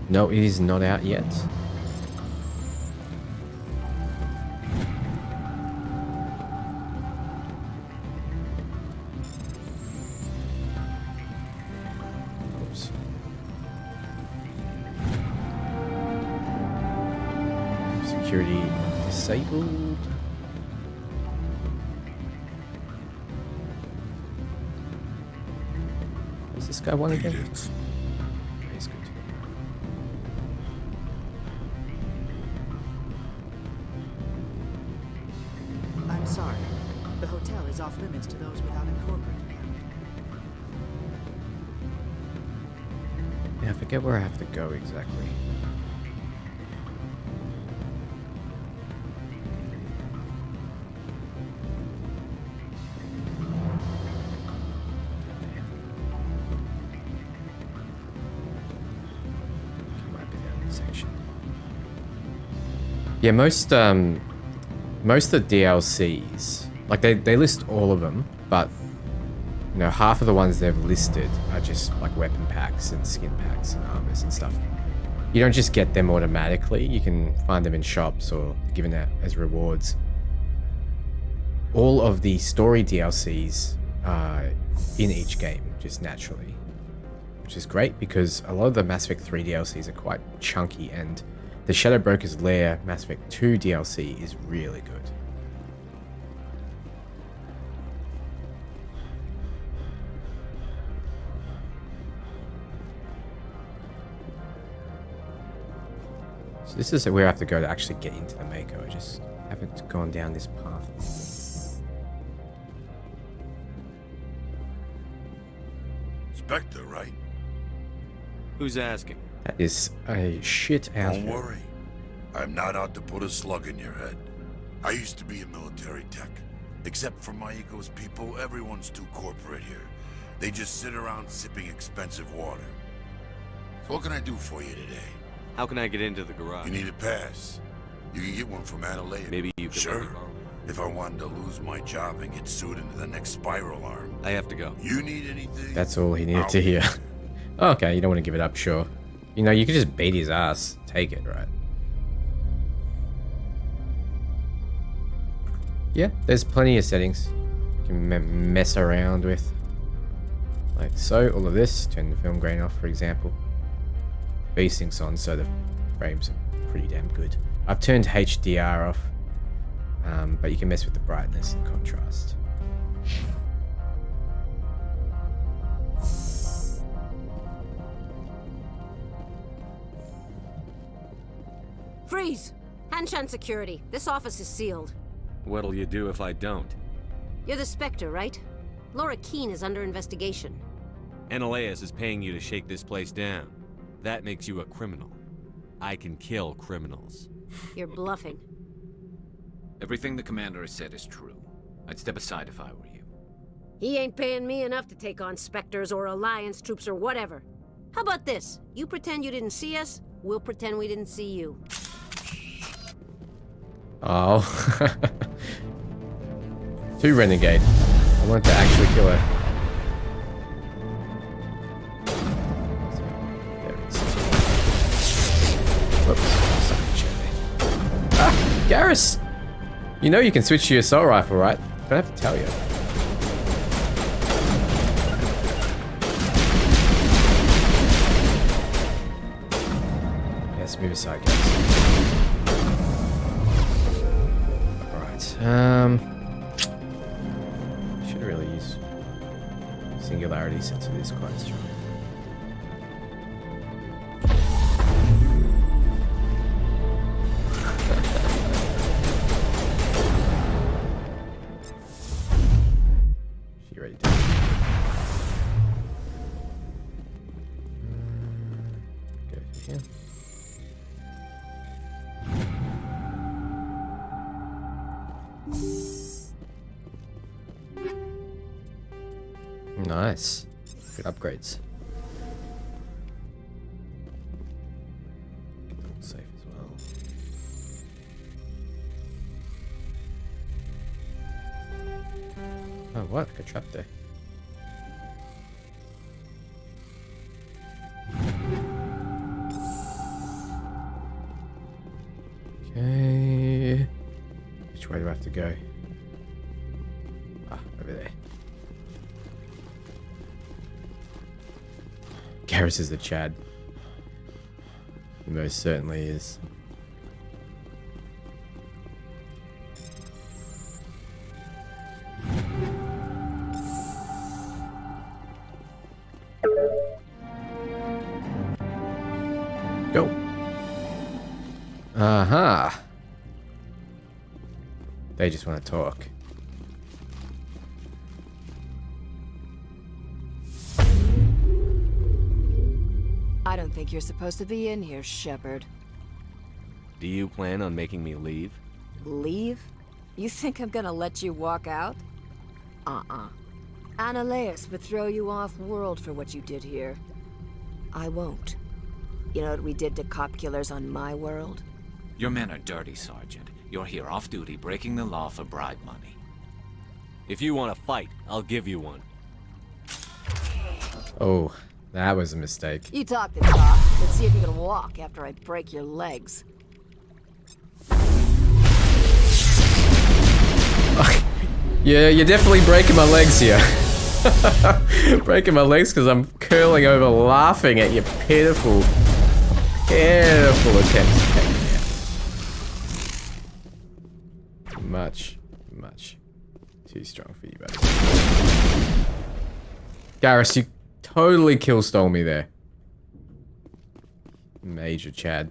[SPEAKER 1] No, it is not out yet. Oops. Security disabled. What's this guy want again? He's good.
[SPEAKER 7] I'm sorry. The hotel is off limits to those without a corporate account.
[SPEAKER 1] Yeah, I forget where I have to go exactly. Yeah, most of the DLCs, like they list all of them, but you know, half of the ones they've listed are just like weapon packs and skin packs and armors and stuff. You don't just get them automatically, you can find them in shops or given out as rewards. All of the story DLCs are in each game, just naturally. Which is great because a lot of the Mass Effect 3 DLCs are quite chunky, and the Shadow Broker's Lair Mass Effect 2 DLC is really good. this is where I have to go to actually get into the Mako. I just haven't gone down this path.
[SPEAKER 3] Spectre, right?
[SPEAKER 5] Who's asking?
[SPEAKER 1] That is a shit outfit.
[SPEAKER 3] Don't worry. I'm not out to put a slug in your head. I used to be a military tech. Except for my eco's people, everyone's too corporate here. They just sit around sipping expensive water. So what can I do for you today?
[SPEAKER 5] How can I get into the garage?
[SPEAKER 3] You need a pass. You can get one from Analea.
[SPEAKER 5] Maybe you can.
[SPEAKER 3] Sure. If I wanted to lose my job and get sued into the next spiral arm.
[SPEAKER 5] I have to go.
[SPEAKER 3] You need anything?
[SPEAKER 1] That's all he needed to hear. Okay, you don't want to give it up, sure. You know, you could just beat his ass. Take it, right? Yeah, there's plenty of settings you can mess around with. Like so, all of this. Turn the film grain off, for example. V-Sync's on, so the frames are pretty damn good. I've turned HDR off, but you can mess with the brightness and contrast.
[SPEAKER 16] Freeze! Hanshan security. This office is sealed.
[SPEAKER 5] What'll you do if I don't?
[SPEAKER 16] You're the Spectre, right? Laura Keene is under investigation.
[SPEAKER 5] Analeus is paying you to shake this place down. That makes you a criminal. I can kill criminals.
[SPEAKER 16] You're bluffing.
[SPEAKER 2] Everything the commander has said is true. I'd step aside if I were you.
[SPEAKER 16] He ain't paying me enough to take on Spectres or Alliance troops or whatever. How about this? You pretend you didn't see us, we'll pretend we didn't see you.
[SPEAKER 1] Oh. Too renegade. I want to actually kill her. There it is. Whoops. Ah! Garrus! You know you can switch to your assault rifle, right? Don't have to tell you. Yes, move aside, guys. Should really use singularity since it is quite strong. She ready to go here. Nice. Good upgrades. Safe as well. Oh, what? Got trapped there. Okay. Which way do I have to go? Ah, over there. Garrus is a Chad. He most certainly is. Go. Aha. They just want to talk.
[SPEAKER 22] I don't think you're supposed to be in here, Shepard.
[SPEAKER 5] Do you plan on making me leave?
[SPEAKER 22] Leave? You think I'm gonna let you walk out? Analeus would throw you off-world for what you did here. I won't. You know what we did to cop killers on my world?
[SPEAKER 2] Your men are dirty, Sergeant. You're here off-duty, breaking the law for bribe money.
[SPEAKER 5] If you want to fight, I'll give you one.
[SPEAKER 1] Oh, that was a mistake.
[SPEAKER 22] You talk the talk. Let's see if you can walk after I break your legs.
[SPEAKER 1] Yeah, you're definitely breaking my legs here. Breaking my legs because I'm curling over laughing at your pitiful attempts to take me out. Much too strong for you, buddy. Garrus, you totally kill stole me there. Major Chad.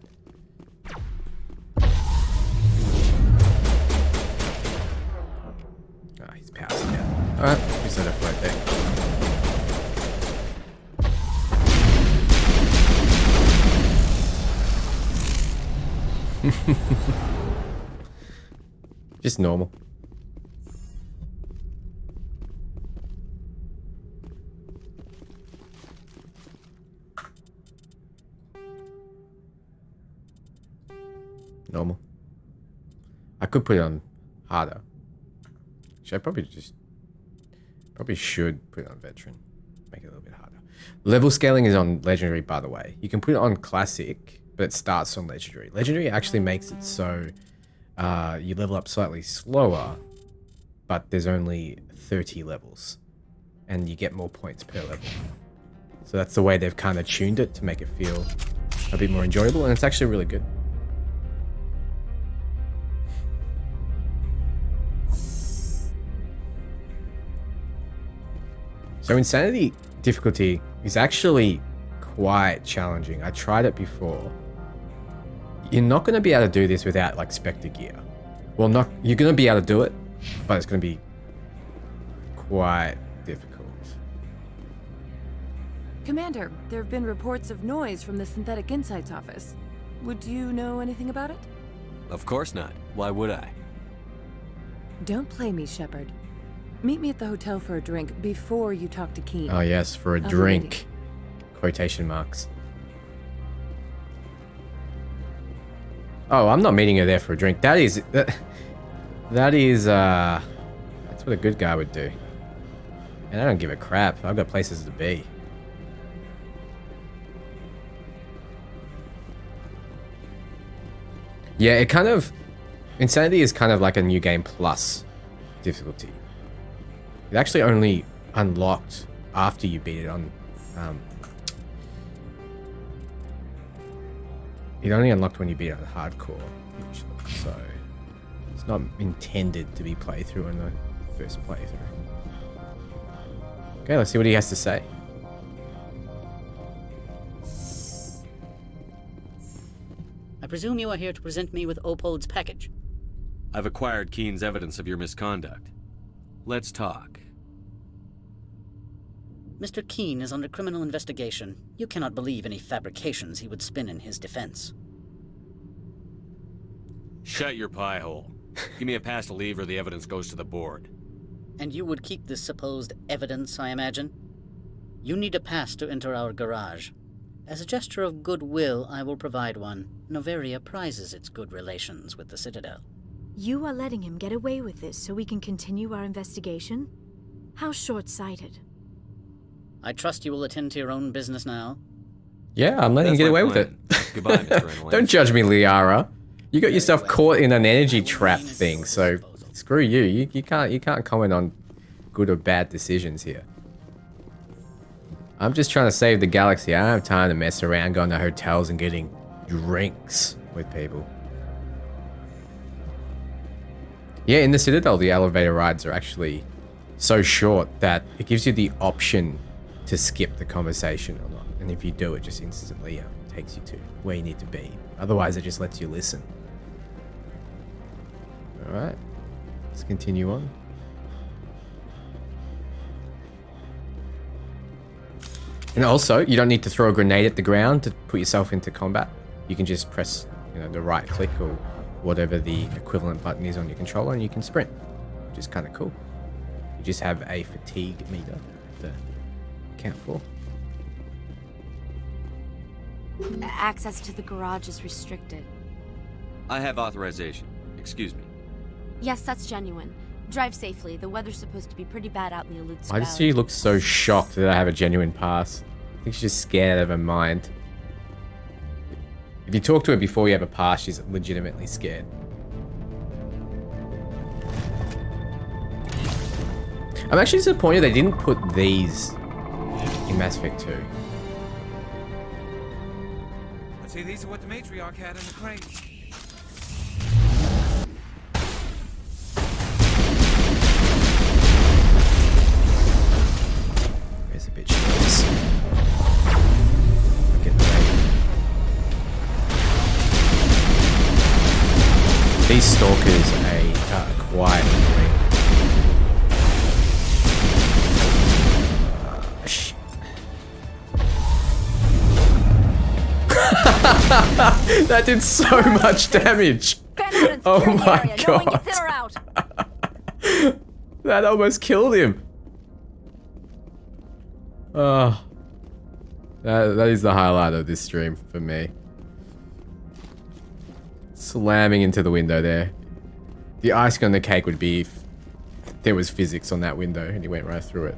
[SPEAKER 1] Just normal. Normal. I could put it on harder. I probably should put it on veteran. Make it a little bit harder. Level scaling is on legendary, by the way. You can put it on classic, but it starts on legendary. Legendary actually makes it so you level up slightly slower, but there's only 30 levels, and you get more points per level. So that's the way they've kind of tuned it to make it feel a bit more enjoyable, and it's actually really good. So Insanity difficulty is actually quite challenging. I tried it before. You're not going to be able to do this without like Spectre gear. Well, you're going to be able to do it, but it's going to be quite difficult.
[SPEAKER 14] Commander, there have been reports of noise from the Synthetic Insights office. Would you know anything about it?
[SPEAKER 5] Of course not. Why would I?
[SPEAKER 14] Don't play me, Shepard. Meet me at the hotel for a drink before you talk to Keen.
[SPEAKER 1] Oh yes, for a drink. Quotation marks. Oh, I'm not meeting her there for a drink. That's what a good guy would do. And I don't give a crap. I've got places to be. Yeah, it kind of... Insanity is kind of like a new game plus difficulty. It actually only unlocked after you beat it on... it only unlocked when you beat it on hardcore, usually. So it's not intended to be played through in the first playthrough. Okay, let's see what he has to say.
[SPEAKER 18] I presume you are here to present me with Opold's package.
[SPEAKER 5] I've acquired Keen's evidence of your misconduct. Let's talk.
[SPEAKER 18] Mr. Keen is under criminal investigation. You cannot believe any fabrications he would spin in his defense.
[SPEAKER 5] Shut your pie hole. Give me a pass to leave or the evidence goes to the board.
[SPEAKER 18] And you would keep this supposed evidence, I imagine? You need a pass to enter our garage. As a gesture of goodwill, I will provide one. Noveria prizes its good relations with the Citadel.
[SPEAKER 4] You are letting him get away with this so we can continue our investigation? How short-sighted.
[SPEAKER 18] I trust you will attend to your own business now.
[SPEAKER 1] Yeah, I'm letting you get away with it.
[SPEAKER 5] Goodbye, Mr. Renway.
[SPEAKER 1] Don't judge me, Liara. You got yourself caught in an energy trap thing, so screw you. You can't comment on good or bad decisions here. I'm just trying to save the galaxy. I don't have time to mess around going to hotels and getting drinks with people. Yeah, in the Citadel, the elevator rides are actually so short that it gives you the option to skip the conversation or not. And if you do, it just instantly takes you to where you need to be. Otherwise, it just lets you listen. Alright, let's continue on. And also, you don't need to throw a grenade at the ground to put yourself into combat. You can just press, the right click or whatever the equivalent button is on your controller and you can sprint, which is kind of cool. You just have a fatigue meter to account for.
[SPEAKER 12] Access to the garage is restricted.
[SPEAKER 5] I have authorization. Excuse me.
[SPEAKER 12] Yes, that's genuine. Drive safely. The weather's supposed to be pretty bad out in the Alutz
[SPEAKER 1] Why does she look so shocked that I have a genuine pass? I think she's just scared out of her mind. If you talk to her before you have a pass, she's legitimately scared. I'm actually disappointed they didn't put these in Mass Effect 2.
[SPEAKER 6] I'd say these are what the matriarch had in the crates.
[SPEAKER 1] There's a bitch. Get these stalkers are quite annoying. Shit. That did so much damage. Oh my god. That almost killed him. Oh. That is the highlight of this stream for me. Slamming into the window there. The icing on the cake would be if there was physics on that window and he went right through it.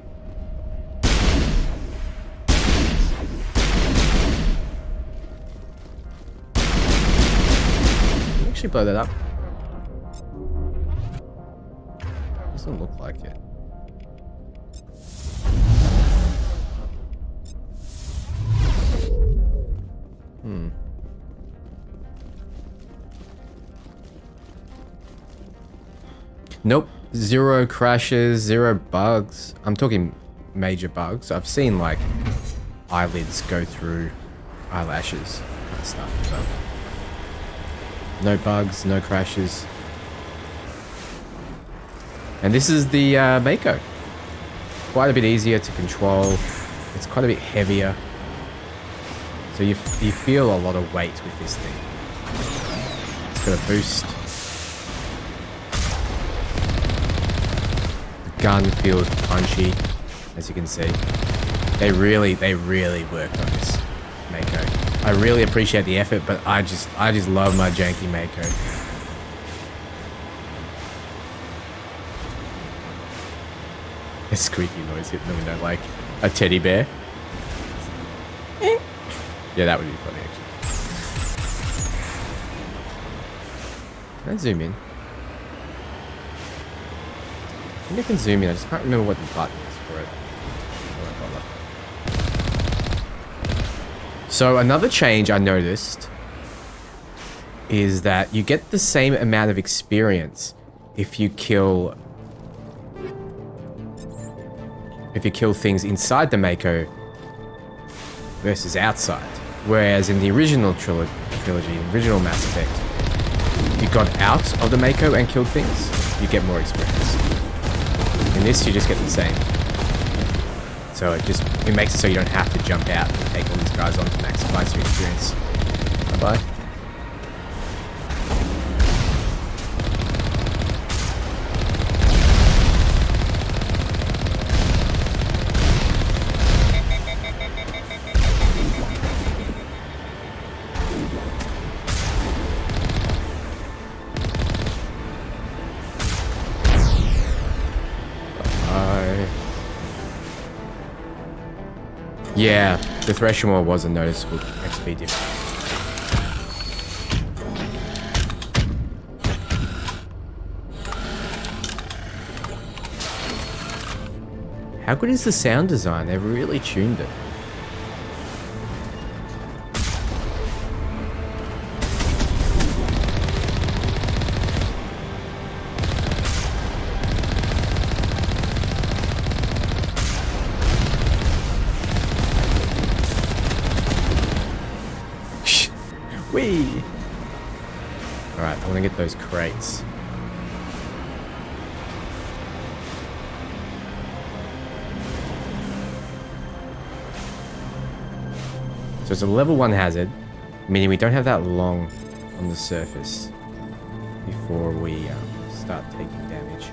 [SPEAKER 1] Can you actually blow that up? Doesn't look like it. Nope. 0 crashes, 0 bugs. I'm talking major bugs. I've seen like eyelids go through eyelashes kind of stuff. So. No bugs, no crashes. And this is the Mako. Quite a bit easier to control. It's quite a bit heavier. So you feel a lot of weight with this thing. It's got a boost. The gun feels punchy, as you can see. They really worked on this Mako. I really appreciate the effort, but I just love my janky Mako. A squeaky noise hitting the window like a teddy bear. Yeah, that would be funny actually. Can I zoom in? I think I can zoom in, I just can't remember what the button is for it. So another change I noticed is that you get the same amount of experience if you kill things inside the Mako versus outside. Whereas in the original trilogy, original Mass Effect, you got out of the Mako and killed things, you get more experience. In this, you just get the same. So it makes it so you don't have to jump out and take all these guys on to maximize your experience. Bye-bye. Yeah, the Threshing Wall was a noticeable XP difference. How good is the sound design? They've really tuned it. Whee! Alright, I want to get those crates. So it's a level 1 hazard, meaning we don't have that long on the surface before we start taking damage.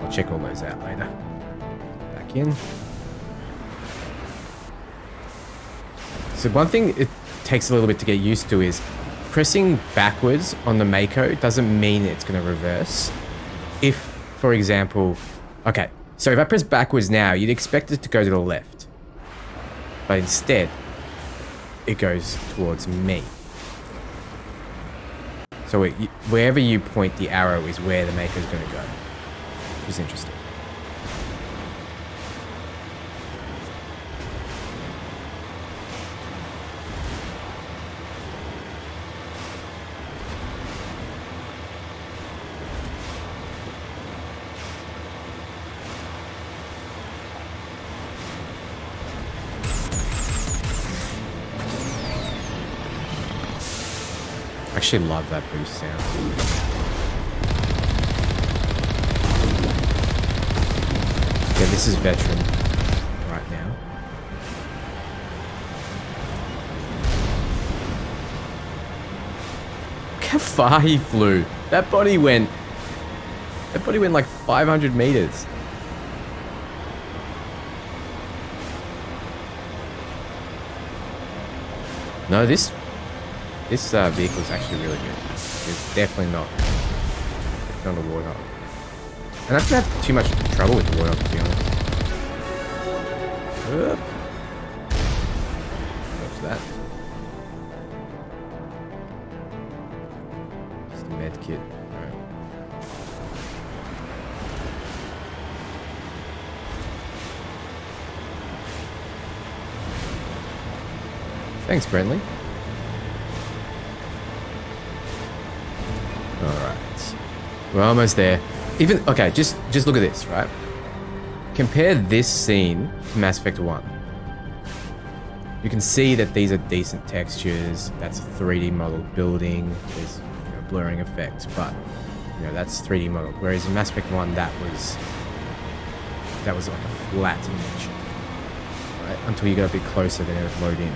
[SPEAKER 1] I'll check all those out later. Back in. So one thing it takes a little bit to get used to is pressing backwards on the Mako doesn't mean it's going to reverse. If, for example, okay, so if I press backwards now, you'd expect it to go to the left. But instead, it goes towards me. So wherever you point the arrow is where the Mako's going to go. Which is interesting. I actually love that boost sound. Yeah, this is veteran right now. Look how far he flew. That body went like 500 meters. No, this vehicle is actually really good. It's definitely not a Warthog. And I don't have too much trouble with the Warthog, to be honest. Whoop. What's that? Just a med kit. Alright. Thanks, Brentley. Alright. We're almost there. Even, okay, just look at this, right? Compare this scene to Mass Effect 1. You can see that these are decent textures. That's a 3D model building. There's blurring effects, but that's 3D model. Whereas in Mass Effect 1, that was like a flat image, right? Until you get a bit closer, then it would load in.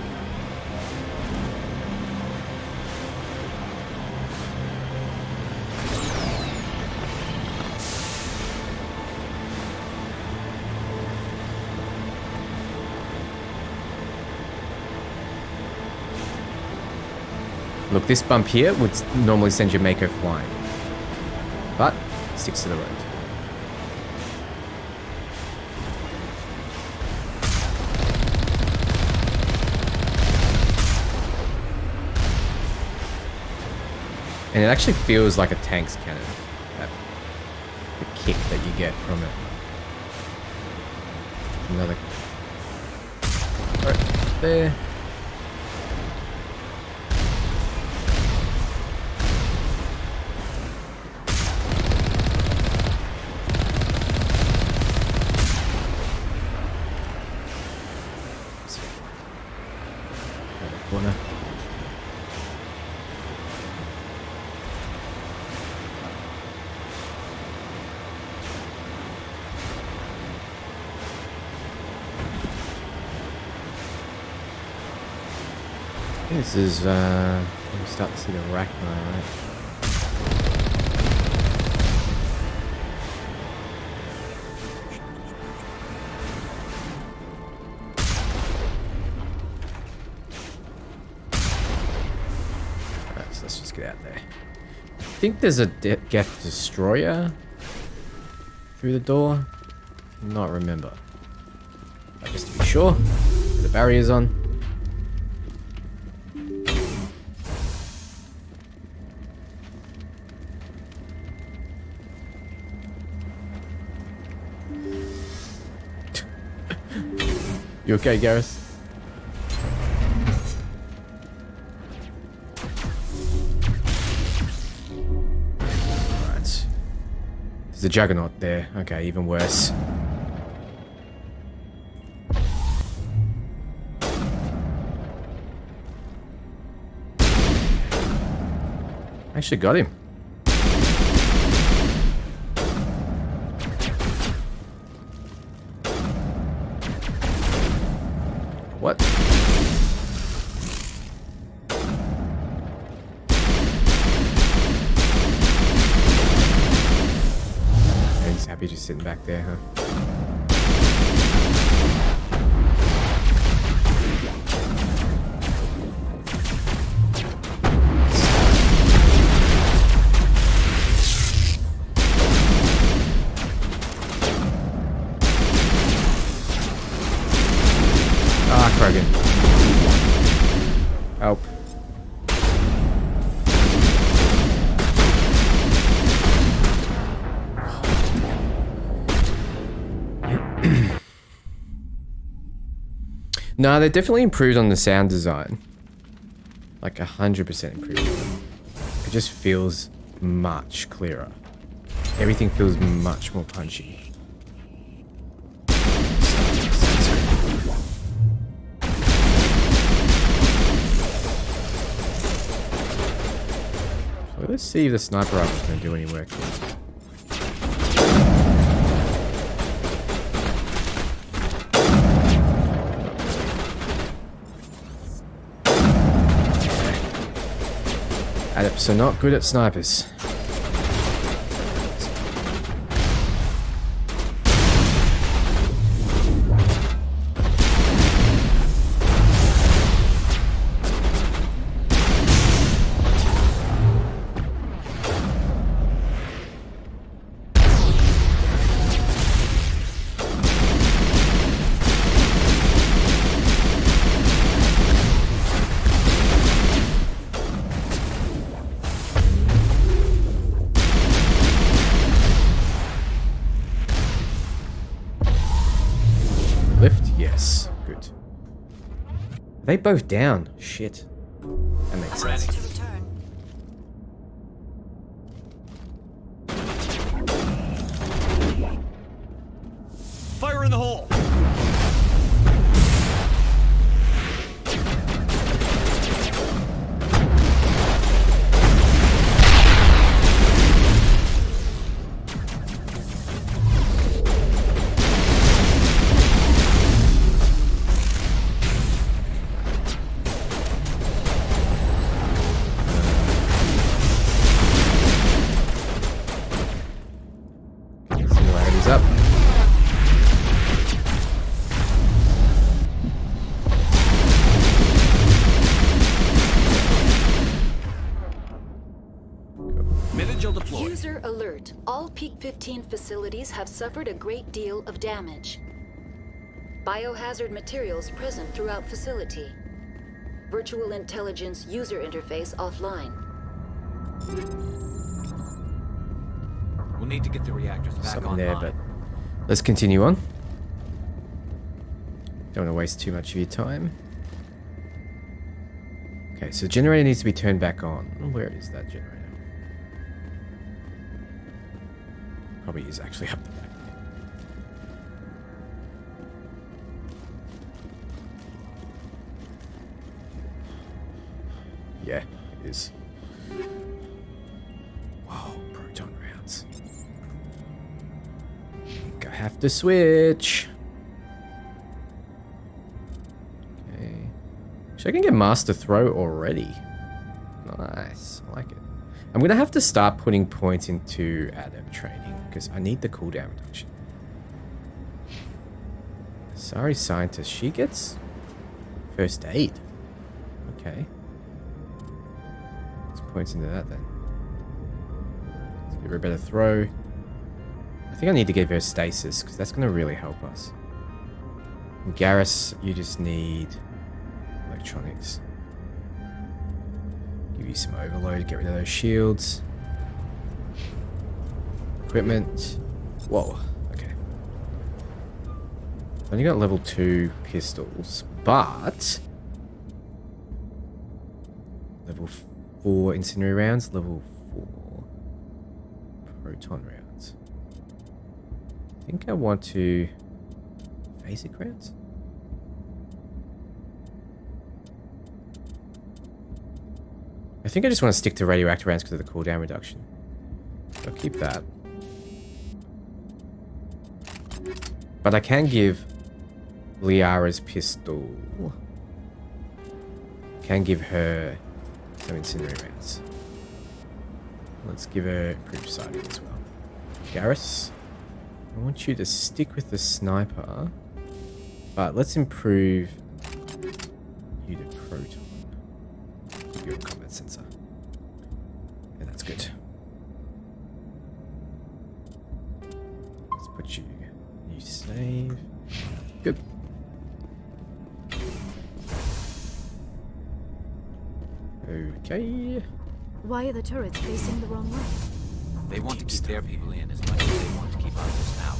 [SPEAKER 1] Look, this bump here would normally send your Mako flying, but it sticks to the road. And it actually feels like a tank's cannon, the kick that you get from it. Another right there. Corner. This is we start to see the rack now, right? Let's just get out there. I think there's a Geth destroyer through the door. Not remember. But just to be sure, the barrier's on. You okay, Garrus? There's a Juggernaut there. Okay, even worse. I actually got him. What? He's happy just sitting back there, huh? Krogan. Help. No, they definitely improved on the sound design. Like 100% improved. It just feels much clearer. Everything feels much more punchy. So let's see if the sniper rifle is going to do any work here. Adepts are not good at snipers. Lift? Yes. Good. Are they both down? Shit. That makes sense.
[SPEAKER 5] Fire in the hole!
[SPEAKER 1] Similarities up.
[SPEAKER 11] User alert. All Peak 15 facilities have suffered a great deal of damage. Biohazard materials present throughout facility. Virtual intelligence user interface offline.
[SPEAKER 2] We'll need to get the reactors back
[SPEAKER 1] Something
[SPEAKER 2] online.
[SPEAKER 1] there, but let's continue on. Don't want to waste too much of your time. Okay, so generator needs to be turned back on. Where is that generator? Probably is actually up the back. Yeah, it is. Whoa, proton rounds. I think I have to switch. Okay. Actually, I can get Master Throw already. Nice, I like it. I'm gonna have to start putting points into adept training because I need the cooldown reduction. Sorry, scientist. She gets first aid. Okay. Let's points into that then. Let's give her a better throw. I think I need to give her stasis because that's gonna really help us. And Garrus, you just need electronics. Give you some overload, get rid of those shields. Equipment. Whoa, okay. I've only got level 2 pistols, but level 4 incendiary rounds, level 4 proton rounds. I think I want to basic rounds. I think I just want to stick to radioactive rounds because of the cooldown reduction. So I'll keep that. But I can give Liara's pistol. Can give her some incendiary rounds. Let's give her improved sighting as well. Garrus, I want you to stick with the sniper, but let's improve you to proton. Your combat sensor. Yeah, that's good. Let's put you. You save. Good. Okay.
[SPEAKER 4] Why are the turrets facing the wrong way?
[SPEAKER 2] They want to keep their people in as much as they want to keep others out.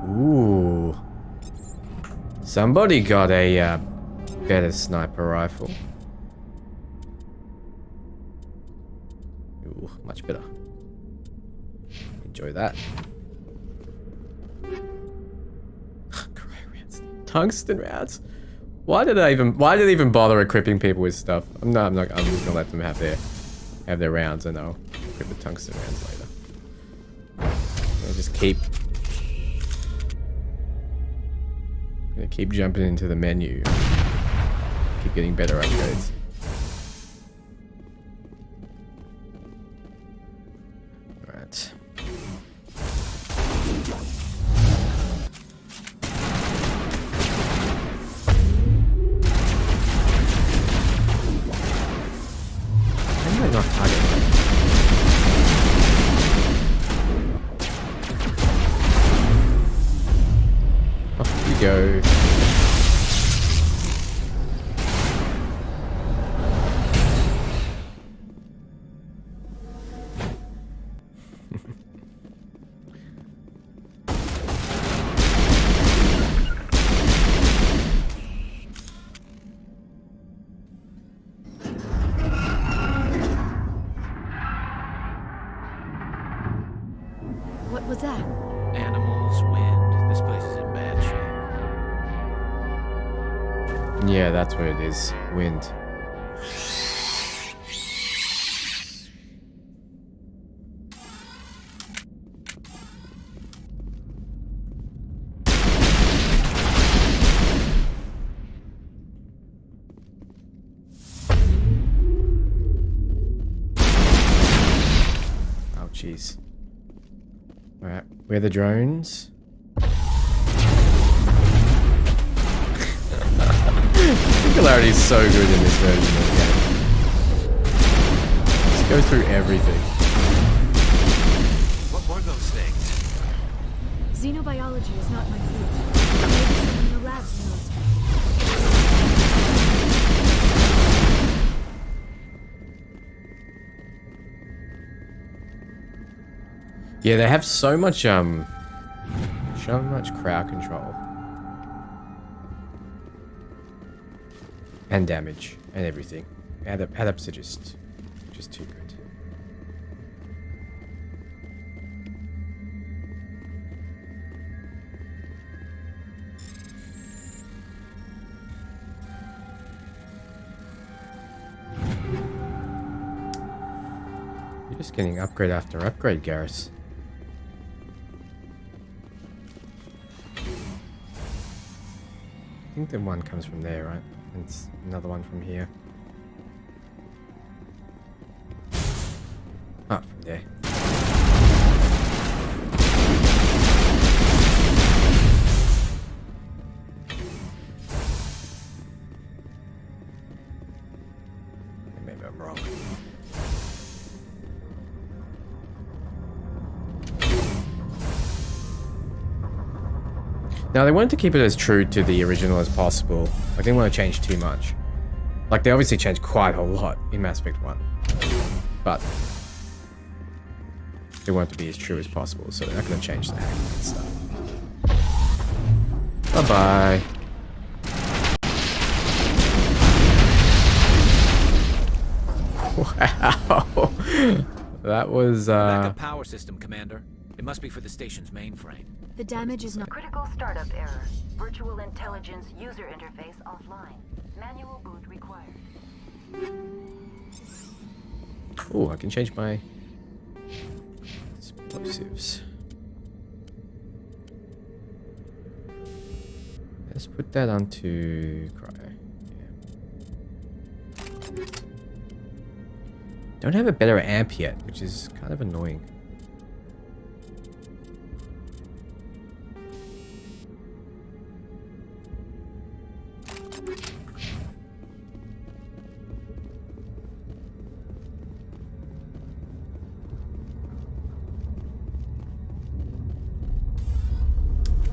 [SPEAKER 1] Ooh. Somebody got a better sniper rifle. Ooh, much better. Enjoy that. Tungsten rounds. Why did they even bother equipping people with stuff? I'm just gonna let them have their rounds and I'll equip the tungsten rounds later. I'll just keep Gonna keep jumping into the menu. Keep getting better upgrades. Right. How do I not target that? Off we go.
[SPEAKER 4] What was that?
[SPEAKER 2] Animals, wind. This place is in bad shape.
[SPEAKER 1] Yeah, that's what it is. Wind. Oh, jeez. Alright, where are the drones? Singularity is so good in this version of the game. Just go through everything.
[SPEAKER 2] What were those things?
[SPEAKER 4] Xenobiology is not my field. Maybe someone in the labs knows.
[SPEAKER 1] Yeah, they have so much crowd control. And damage and everything. Add-ups are just too good. You're just getting upgrade after upgrade, Garrus. I think the one comes from there, right? And it's another one from here. Ah, from there. Maybe I'm wrong. Now, they wanted to keep it as true to the original as possible. I didn't want to change too much. Like, they obviously changed quite a lot in Mass Effect 1. But they want it to be as true as possible, so they're not going to change the hacking and stuff. Bye-bye. Wow. That was,
[SPEAKER 2] Backup power system, Commander. It must be for the station's mainframe.
[SPEAKER 4] The damage is not
[SPEAKER 11] Critical startup error. Virtual intelligence user interface offline. Manual boot required.
[SPEAKER 1] Oh, I can change my explosives. Let's put that onto cryo. Yeah. Don't have a better amp yet, which is kind of annoying.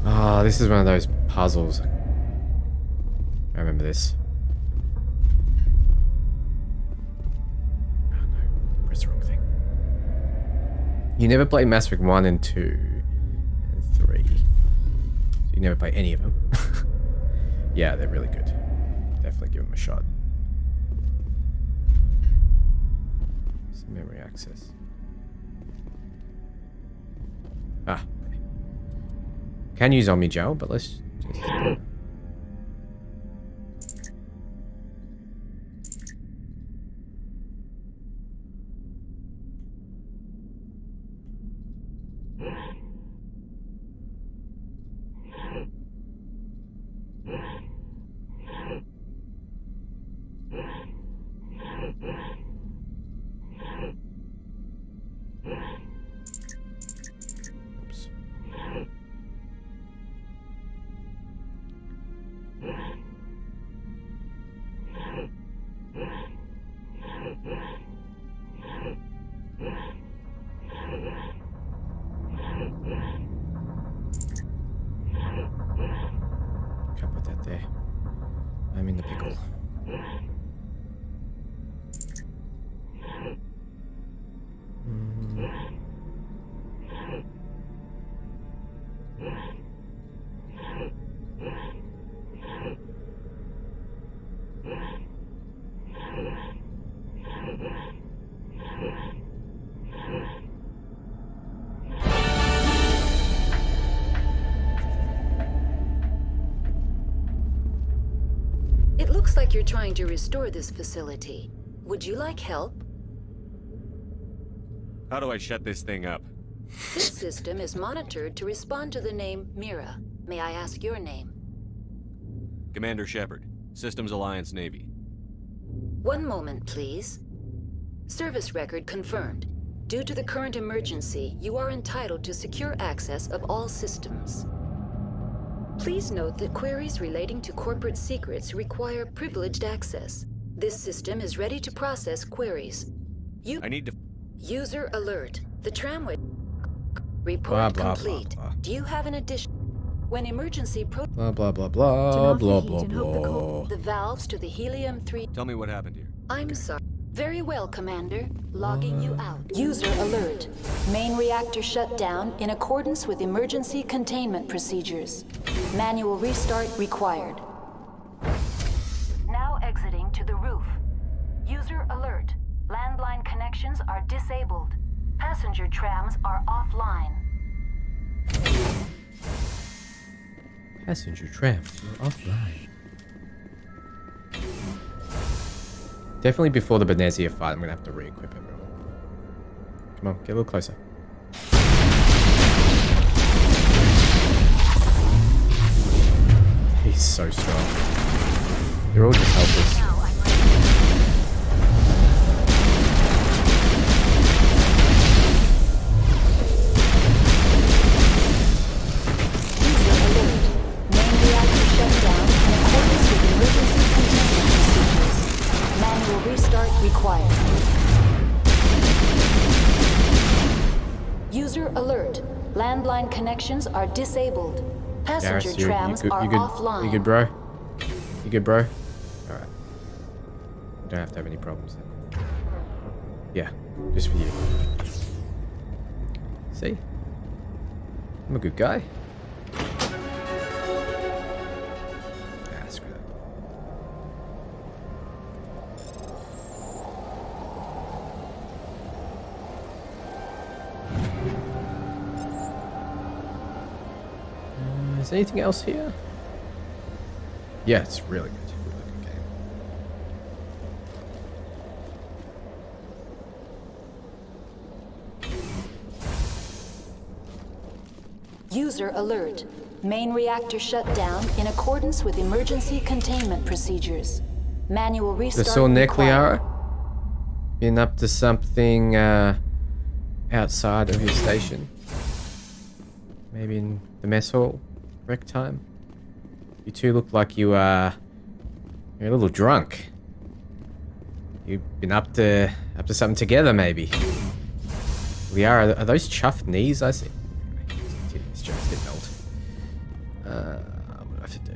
[SPEAKER 1] Oh, this is one of those puzzles. I remember this. Oh no, press the wrong thing. You never play Mass Effect 1 and 2 and 3. So you never play any of them. Yeah, they're really good. Definitely give them a shot. Some memory access. Ah. Can use Omni Gel, but let's just... I'm in the pickle.
[SPEAKER 11] It looks like you're trying to restore this facility. Would you like help?
[SPEAKER 5] How do I shut this thing up?
[SPEAKER 11] This system is monitored to respond to the name Mira. May I ask your name?
[SPEAKER 5] Commander Shepard, Systems Alliance Navy.
[SPEAKER 11] One moment, please. Service record confirmed. Due to the current emergency, you are entitled to secure access of all systems. Please note that queries relating to corporate secrets require privileged access. This system is ready to process queries.
[SPEAKER 5] I need to...
[SPEAKER 11] User alert. The tramway... Report complete.
[SPEAKER 1] Blah.
[SPEAKER 11] Do you have an addition? When emergency pro...
[SPEAKER 1] Blah, blah, blah, blah, blah, blah, blah.
[SPEAKER 11] The valves to the helium-3...
[SPEAKER 5] Tell me what happened here.
[SPEAKER 11] I'm sorry. Very well, Commander. Logging you out. User alert. Main reactor shut down in accordance with emergency containment procedures. Manual restart required. Now exiting to the roof. User alert. Landline connections are disabled. Passenger trams are offline.
[SPEAKER 1] Passenger trams are offline. Definitely before the Benezia fight, I'm gonna have to re-equip everyone. Come on, get a little closer. He's so strong. They're all just helpless.
[SPEAKER 11] Restart required. User alert. Landline connections are disabled. Passenger
[SPEAKER 1] Garrus,
[SPEAKER 11] trams are offline.
[SPEAKER 1] You good, bro? You good, bro? Alright. You don't have to have any problems then. Yeah, just for you. See? I'm a good guy. Ah, screw that. Is there anything else here? Yeah, it's really good. Really good game.
[SPEAKER 11] User alert. Main reactor shut down in accordance with emergency containment procedures. Manual restart
[SPEAKER 1] The
[SPEAKER 11] required.
[SPEAKER 1] Liara? Been up to something outside of his station? Maybe in the mess hall? Wreck time? You two look like you're a little drunk. You've been up to something together, maybe. Liara, are those chuffed knees I see? This joke's getting old. What do I have to do?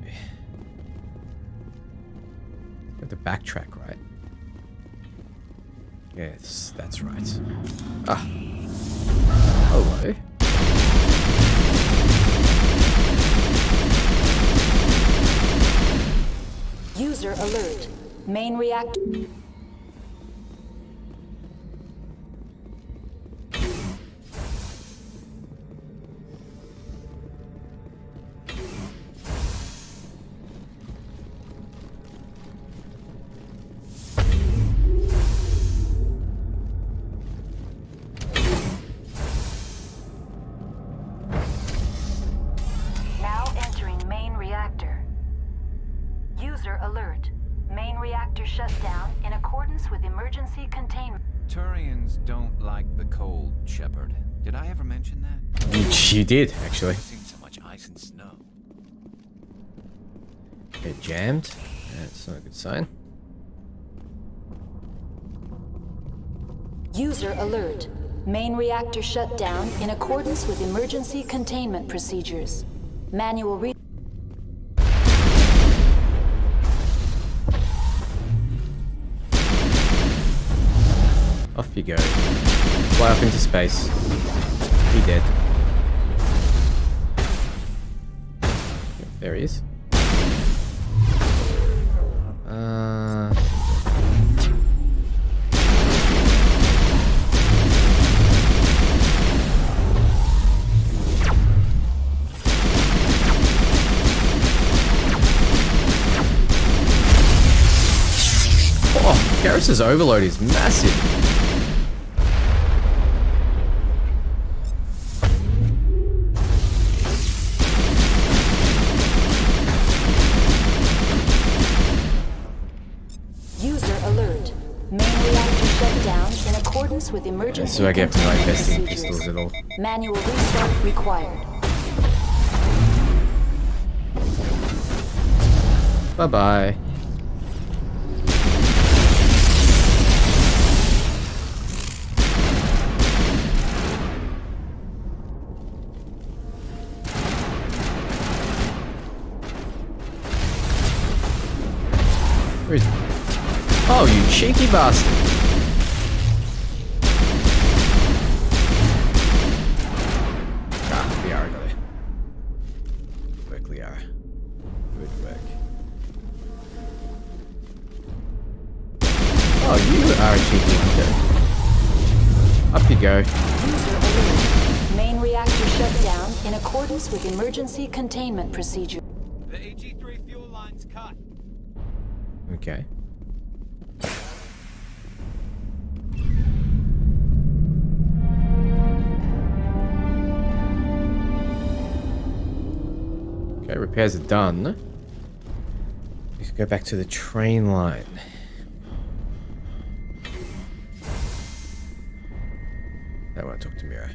[SPEAKER 1] I have to backtrack, right? Yes, that's right. Ah. Hello.
[SPEAKER 11] User alert. Main reactor. Now entering main reactor. User alert. Main reactor shut down in accordance with emergency containment.
[SPEAKER 6] Turians don't like the cold, Shepard. Did I ever mention that?
[SPEAKER 1] You did, actually.
[SPEAKER 6] I've seen so much ice and snow.
[SPEAKER 1] Get jammed. That's not a good sign.
[SPEAKER 11] User alert. Main reactor shut down in accordance with emergency containment procedures. Manual
[SPEAKER 1] space. He dead. There he is. Oh, Garrus's overload is massive.
[SPEAKER 11] With emergency
[SPEAKER 1] This is what I get for not investing in pistols at all.
[SPEAKER 11] Manual restart required.
[SPEAKER 1] Bye-bye. Where is he? Oh, you cheeky bastard. Oh, you are a cheeky one too. Up you go.
[SPEAKER 11] User alert. Main reactor shut down in accordance with emergency containment procedure.
[SPEAKER 6] The AG3 fuel line's cut.
[SPEAKER 1] Okay. Okay, repairs are done. We can go back to the train line. I want to talk to Mira.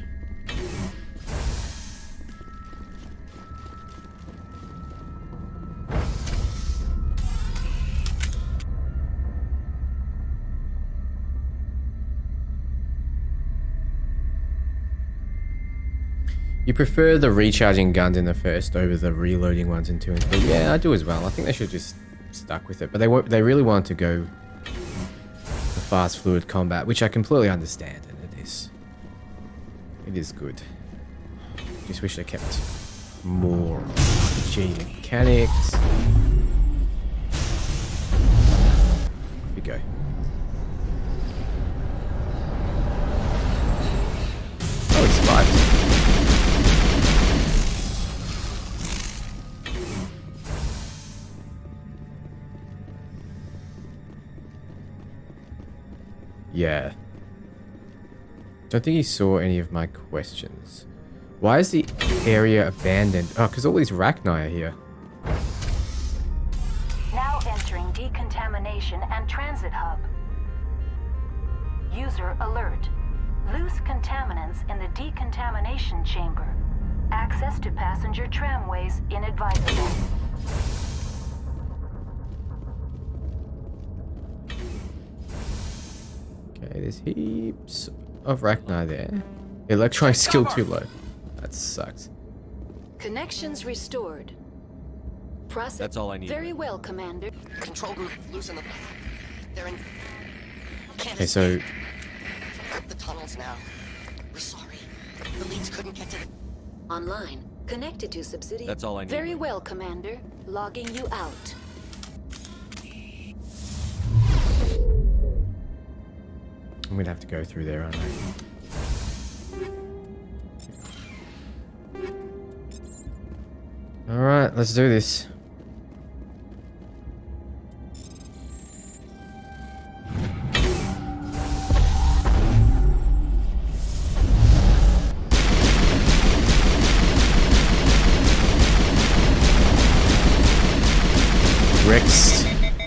[SPEAKER 1] You prefer the recharging guns in the first over the reloading ones in 2 and 3? Yeah, I do as well. I think they should just stuck with it, but they really wanted to go the fast fluid combat, which I completely understand, and it is. It is good. Just wish they kept more G mechanics. Off we go. Oh, he survived. Yeah. Don't think he saw any of my questions. Why is the area abandoned? Oh, because all these Rachni are here.
[SPEAKER 11] Now entering decontamination and transit hub. User alert. Loose contaminants in the decontamination chamber. Access to passenger tramways inadvisable.
[SPEAKER 1] Okay, there's heaps of Rachni there. Electronic skill too low. That sucks.
[SPEAKER 11] Connections restored. Process.
[SPEAKER 5] That's all I need.
[SPEAKER 11] Very well, Commander.
[SPEAKER 8] Control group, loosen them. They're in.
[SPEAKER 1] Okay, so
[SPEAKER 8] The tunnels now. We're sorry. The leads couldn't get to the.
[SPEAKER 11] Online. Connected to subsidiary.
[SPEAKER 5] That's all I need.
[SPEAKER 11] Very well, Commander. Logging you out.
[SPEAKER 1] I'm gonna have to go through there, aren't I? Alright, let's do this.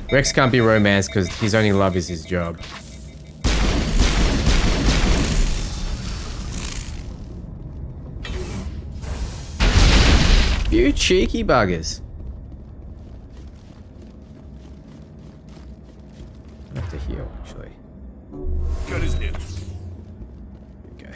[SPEAKER 1] Rex can't be romanced because his only love is his job. You cheeky buggers. I have to heal, actually.
[SPEAKER 3] Cut his nip.
[SPEAKER 1] Okay.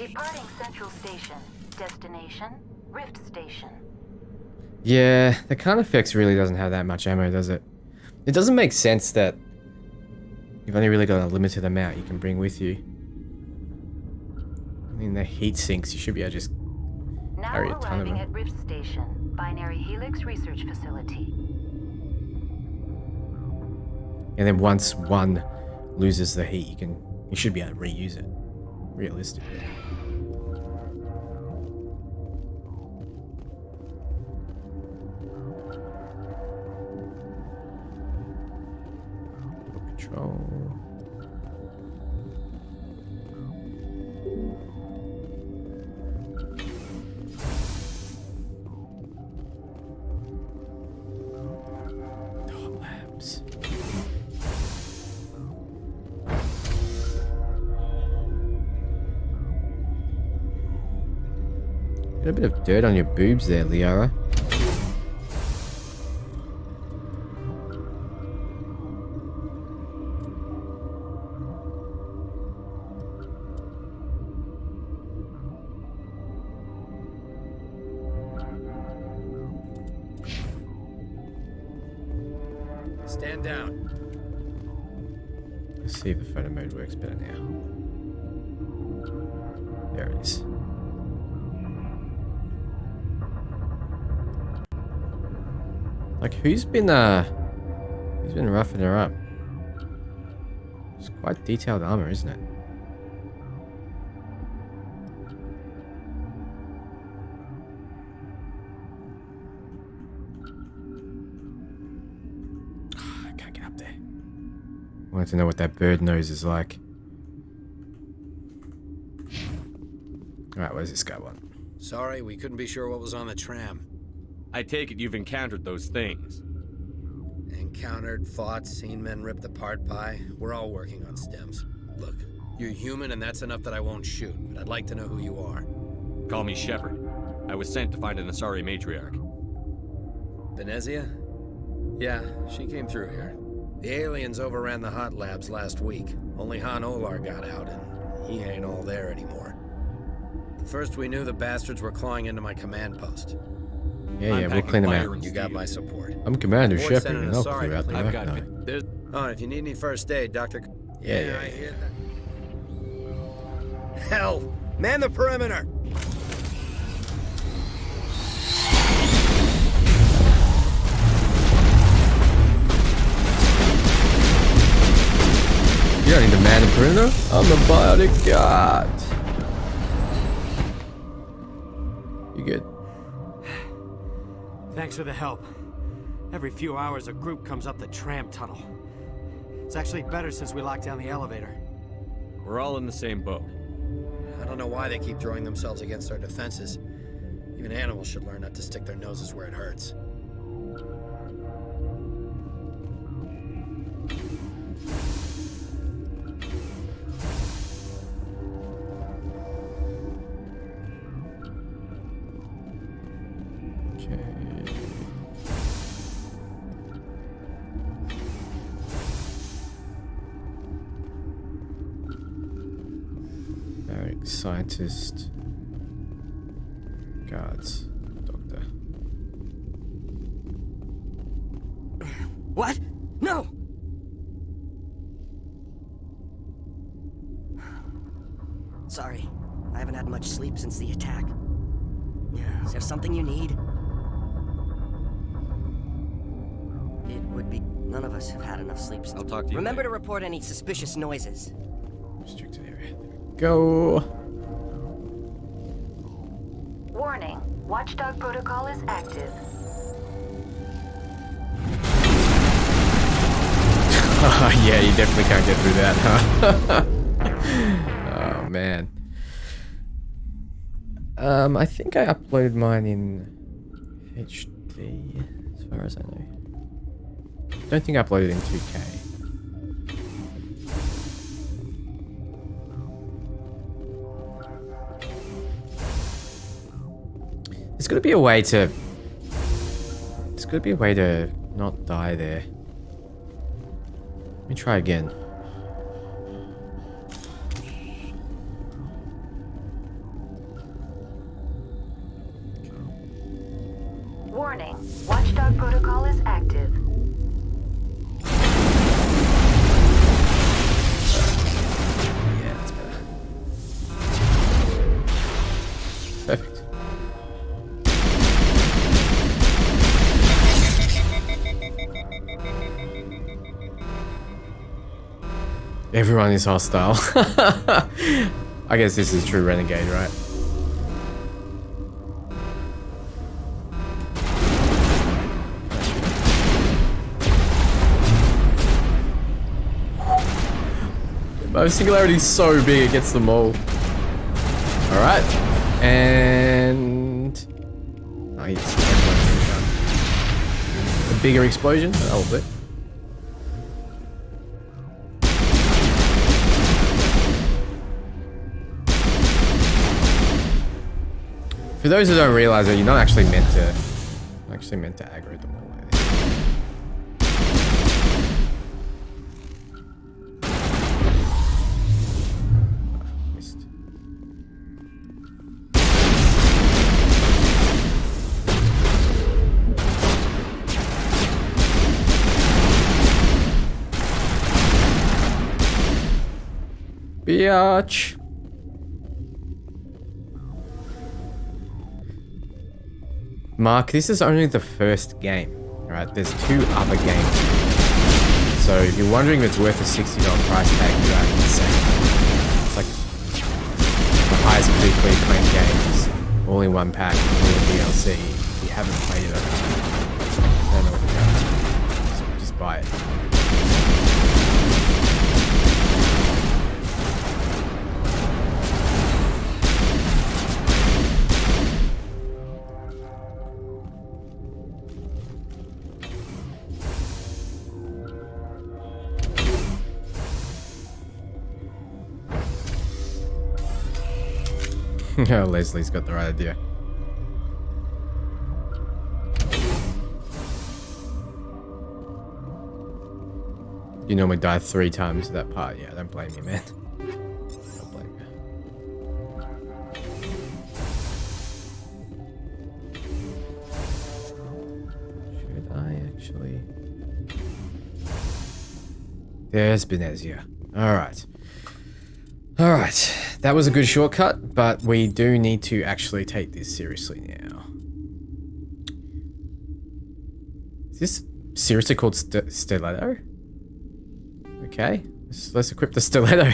[SPEAKER 11] Departing Central Station. Destination, Rift Station.
[SPEAKER 1] Yeah, the Carnifex really doesn't have that much ammo, does it? It doesn't make sense that you've only really got a limited amount you can bring with you. I mean, the heat sinks, you should be able to just carry a ton of them.
[SPEAKER 11] At Rift Station, Binary Helix Research Facility.
[SPEAKER 1] And then once one loses the heat, you should be able to reuse it, realistically. Control. Labs. Got a bit of dirt on your boobs there, Liara.
[SPEAKER 7] Stand down.
[SPEAKER 1] Let's see if the photo mode works better now. There it is. Like, who's been roughing her up? It's quite detailed armor, isn't it? I can't get up there. I wanted to know what that bird nose is like. Alright, where's this guy want?
[SPEAKER 7] Sorry, we couldn't be sure what was on the tram.
[SPEAKER 5] I take it you've encountered those things.
[SPEAKER 7] Encountered, fought, seen men ripped apart by. We're all working on stems. Look, you're human and that's enough that I won't shoot, but I'd like to know who you are.
[SPEAKER 5] Call me Shepard. I was sent to find an Asari matriarch.
[SPEAKER 7] Venezia? Yeah, she came through here. The aliens overran the hot labs last week. Only Han Olar got out, and he ain't all there anymore. The first we knew, the bastards were clawing into my command post.
[SPEAKER 1] Yeah, we'll clean them out.
[SPEAKER 7] You got my support.
[SPEAKER 1] I'm Commander Shepard, and I'll clear out the
[SPEAKER 7] I've
[SPEAKER 1] back
[SPEAKER 7] got
[SPEAKER 1] now.
[SPEAKER 7] Oh, if you need any first aid, Doctor.
[SPEAKER 1] Yeah.
[SPEAKER 7] I hear that. Hell, man the perimeter.
[SPEAKER 1] You don't need to man the perimeter. I'm the biotic god. You good?
[SPEAKER 9] Thanks for the help. Every few hours, a group comes up the tram tunnel. It's actually better since we locked down the elevator.
[SPEAKER 5] We're all in the same boat.
[SPEAKER 7] I don't know why they keep throwing themselves against our defenses. Even animals should learn not to stick their noses where it hurts.
[SPEAKER 1] Scientist, guards, doctor.
[SPEAKER 22] What? No! Sorry, I haven't had much sleep since the attack. Is there something you need? It would be... None of us have had enough sleep since...
[SPEAKER 5] I'll talk to you
[SPEAKER 22] Remember
[SPEAKER 5] later.
[SPEAKER 22] to report any suspicious noises.
[SPEAKER 1] Restricted area. There we go.
[SPEAKER 11] Warning, Watchdog protocol is active.
[SPEAKER 1] Yeah, you definitely can't get through that, huh? Oh, man. I think I uploaded mine in HD, as far as I know. Don't think I uploaded in 2K. There's gotta be a way to... There's gotta be a way to not die there. Let me try again. Everyone is hostile. I guess this is true Renegade, right? My singularity is so big, it gets them all. Alright. And... oh, yes. A bigger explosion? That'll do. For those who don't realize it, you're not actually meant to aggro them all like this. Missed. Biatch. Mark, this is only the first game, right? There's 2 other games. So if you're wondering if it's worth a $60 price tag, you are insane. It's like the highest critically acclaimed games, all in one pack, all in DLC. If you haven't played it, I don't know what to do. Just buy it. Leslie's got the right idea. You normally die 3 times to that part. Yeah, don't blame me, man. Don't blame you. Should I actually... There's Benezia. Alright. Alright. That was a good shortcut, but we do need to actually take this seriously now. Is this seriously called Stiletto? Okay, let's equip the Stiletto.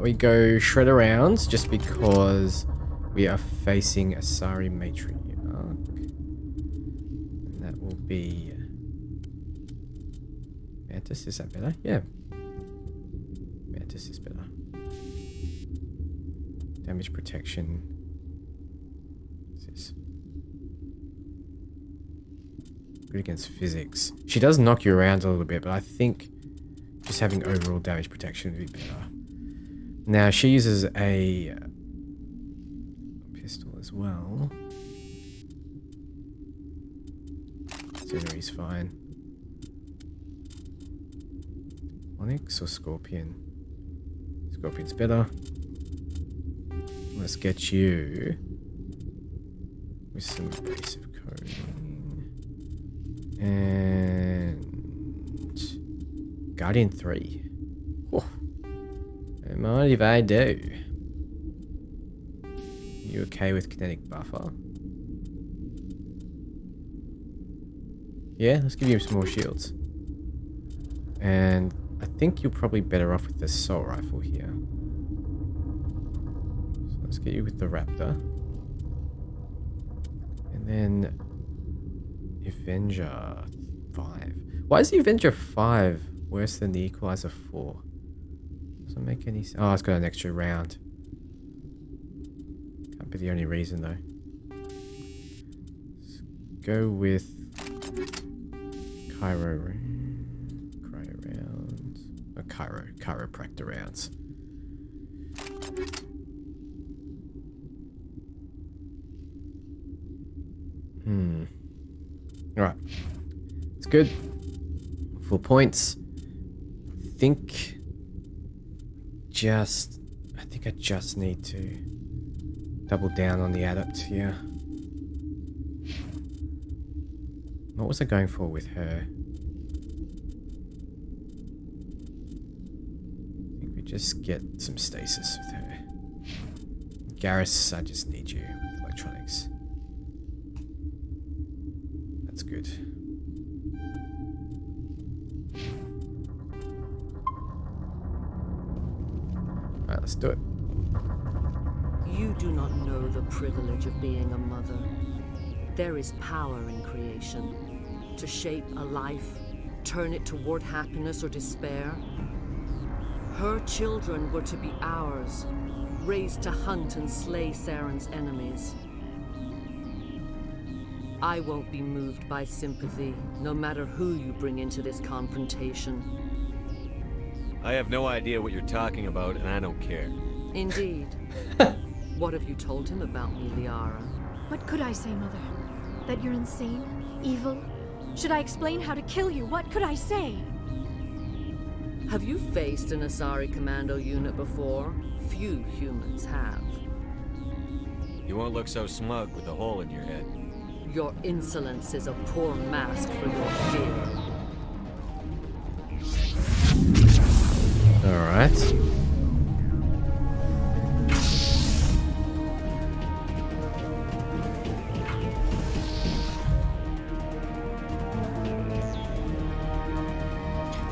[SPEAKER 1] We go Shredder rounds just because we are facing Asari Matriarch. And that will be... Mantis, is that better? Yeah. Mantis is better. Damage protection. What's this? Good against physics. She does knock you around a little bit, but I think just having overall damage protection would be better. Now she uses a pistol as well. Auxiliary's fine. Onyx or Scorpion? Scorpion's better. Let's get you with some abrasive coating. And Guardian 3. Oh. Don't mind if I do. You okay with kinetic buffer? Yeah, let's give you some more shields. And I think you're probably better off with the assault rifle here. So let's get you with the Raptor. And then Avenger 5. Why is the Avenger 5 worse than the Equalizer 4? Doesn't make any sense. Oh, it's got an extra round. Can't be the only reason though. Let's go with chiropractor rounds. Alright. It's good. 4 points. I think I just need to double down on the adept here. What was I going for with her? I think we just get some stasis with her. Garrus, I just need you with electronics. That's good. Let's do it.
[SPEAKER 10] You do not know the privilege of being a mother. There is power in creation. To shape a life, turn it toward happiness or despair. Her children were to be ours, raised to hunt and slay Saren's enemies. I won't be moved by sympathy, no matter who you bring into this confrontation.
[SPEAKER 5] I have no idea what you're talking about, and I don't care.
[SPEAKER 10] Indeed. What have you told him about me, Liara?
[SPEAKER 4] What could I say, Mother? That you're insane? Evil? Should I explain how to kill you? What could I say?
[SPEAKER 10] Have you faced an Asari commando unit before? Few humans have.
[SPEAKER 5] You won't look so smug with a hole in your head.
[SPEAKER 10] Your insolence is a poor mask for your fear.
[SPEAKER 1] Alright.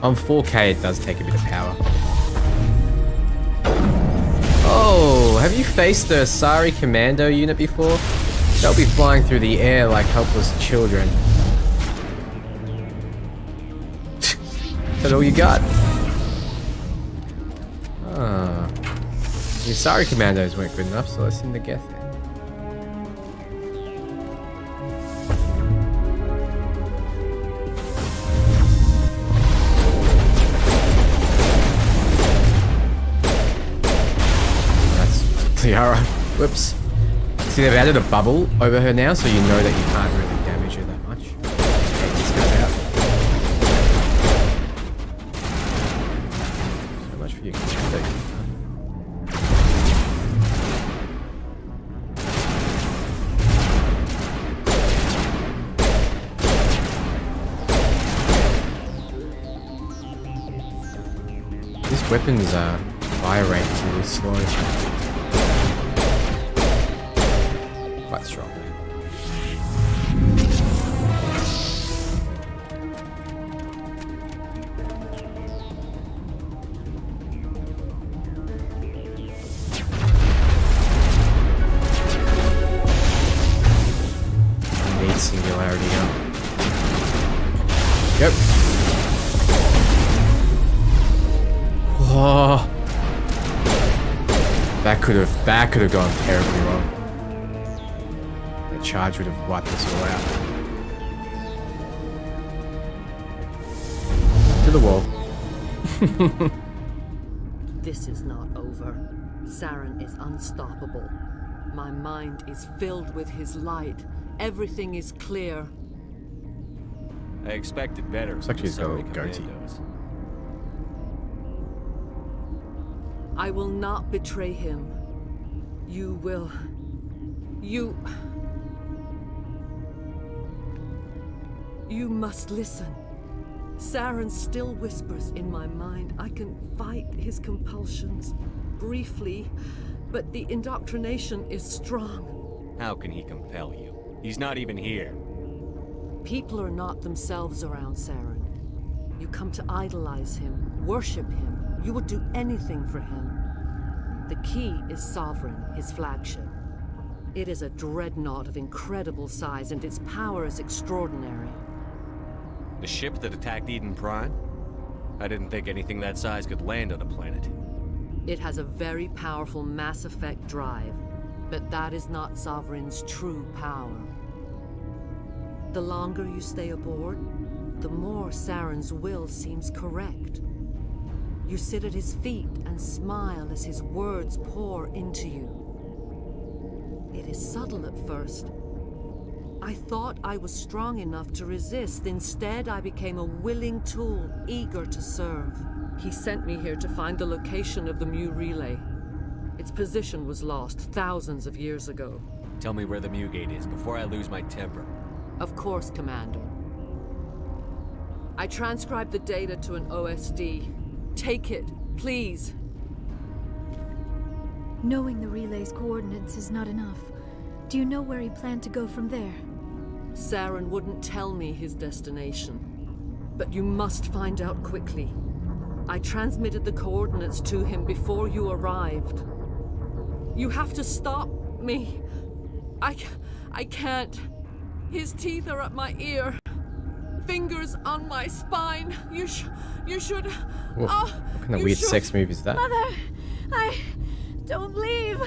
[SPEAKER 1] On 4K, it does take a bit of power. Oh, have you faced the Asari commando unit before? They'll be flying through the air like helpless children. Is that all you got? Ah. The Asari commandos weren't good enough, so let's send the Geth in. Liara. Whoops. See, they've added a bubble over her now, so you know that you can't really damage her that much. Okay, this goes out. So much for you. These weapons fire rate is really slow. Quite strong. I need singularity up. Yep. Oh. That could have gone terribly wrong. Charge would have wiped us all out. To the wall.
[SPEAKER 10] This is not over. Saren is unstoppable. My mind is filled with his light. Everything is clear.
[SPEAKER 5] I expected better.
[SPEAKER 1] Looks like she's got a little goatee.
[SPEAKER 10] I will not betray him. You will. You must listen. Saren still whispers in my mind. I can fight his compulsions, briefly, but the indoctrination is strong.
[SPEAKER 5] How can he compel you? He's not even here.
[SPEAKER 10] People are not themselves around Saren. You come to idolize him, worship him. You would do anything for him. The key is Sovereign, his flagship. It is a dreadnought of incredible size, and its power is extraordinary.
[SPEAKER 5] The ship that attacked Eden Prime? I didn't think anything that size could land on a planet.
[SPEAKER 10] It has a very powerful Mass Effect drive, but that is not Sovereign's true power. The longer you stay aboard, the more Saren's will seems correct. You sit at his feet and smile as his words pour into you. It is subtle at first. I thought I was strong enough to resist. Instead, I became a willing tool, eager to serve. He sent me here to find the location of the Mu relay. Its position was lost thousands of years ago.
[SPEAKER 5] Tell me where the Mu gate is before I lose my temper.
[SPEAKER 10] Of course, Commander. I transcribed the data to an OSD. Take it, please.
[SPEAKER 4] Knowing the relay's coordinates is not enough. Do you know where he planned to go from there?
[SPEAKER 10] Saren wouldn't tell me his destination. But you must find out quickly. I transmitted the coordinates to him before you arrived. You have to stop me. I can't. His teeth are at my ear. Fingers on my spine. You should...
[SPEAKER 1] Whoa, what kind of weird sex move is that?
[SPEAKER 12] Mother, don't leave.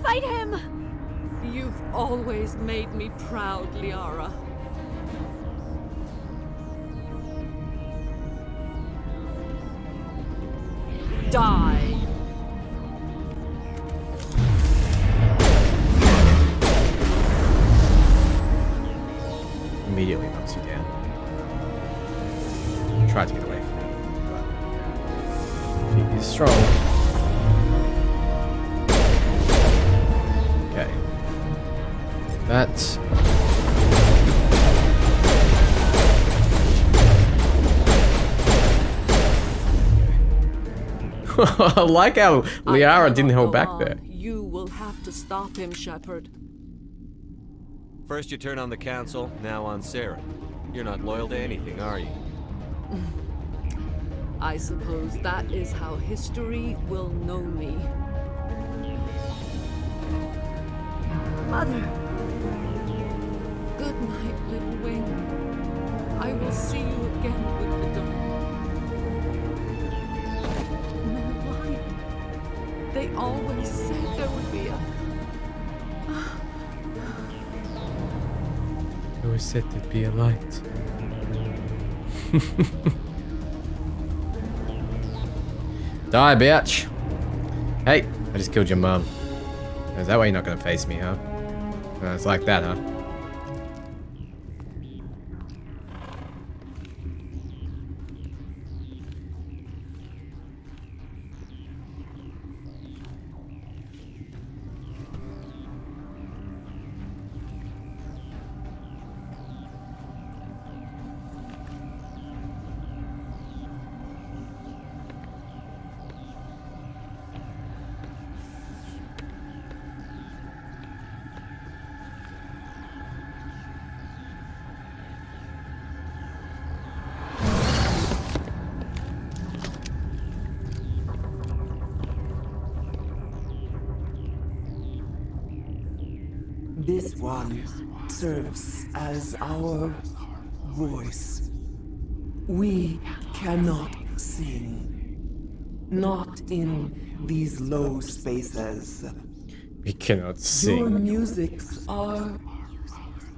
[SPEAKER 12] Fight him.
[SPEAKER 10] You've always made me proud, Liara. Die.
[SPEAKER 1] Immediately knocks you down. Try to get away from it, but he's strong. Okay. That's... I like how Liara didn't hold back there.
[SPEAKER 10] You will have to stop him, Shepard.
[SPEAKER 5] First you turn on the Council, now on Saren. You're not loyal to anything, are you?
[SPEAKER 10] I suppose that is how history will know me.
[SPEAKER 12] Mother.
[SPEAKER 10] Good night, little wing. I will see you again with the dawn. No light. They always said there would be a...
[SPEAKER 1] They always said there'd be a light. Die, bitch! Hey, I just killed your mum. Is that why you're not gonna face me, huh? It's like that, huh?
[SPEAKER 13] This one serves as our voice. We cannot sing. Not in these low spaces.
[SPEAKER 1] We cannot
[SPEAKER 13] Your
[SPEAKER 1] sing.
[SPEAKER 13] musics are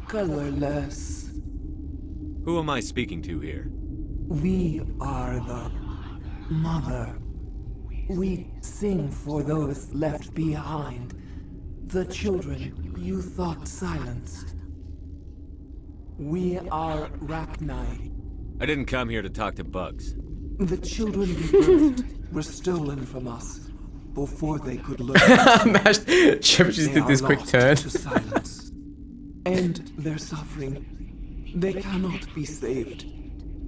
[SPEAKER 13] colorless.
[SPEAKER 5] Who am I speaking to here?
[SPEAKER 13] We are the mother. We sing for those left behind. The children you thought silenced. We are Rachni.
[SPEAKER 5] I didn't come here to talk to bugs.
[SPEAKER 13] The children we birthed were stolen from us before they could learn.
[SPEAKER 1] Shepard just did this quick turn.
[SPEAKER 13] To silence. And their suffering, they cannot be saved.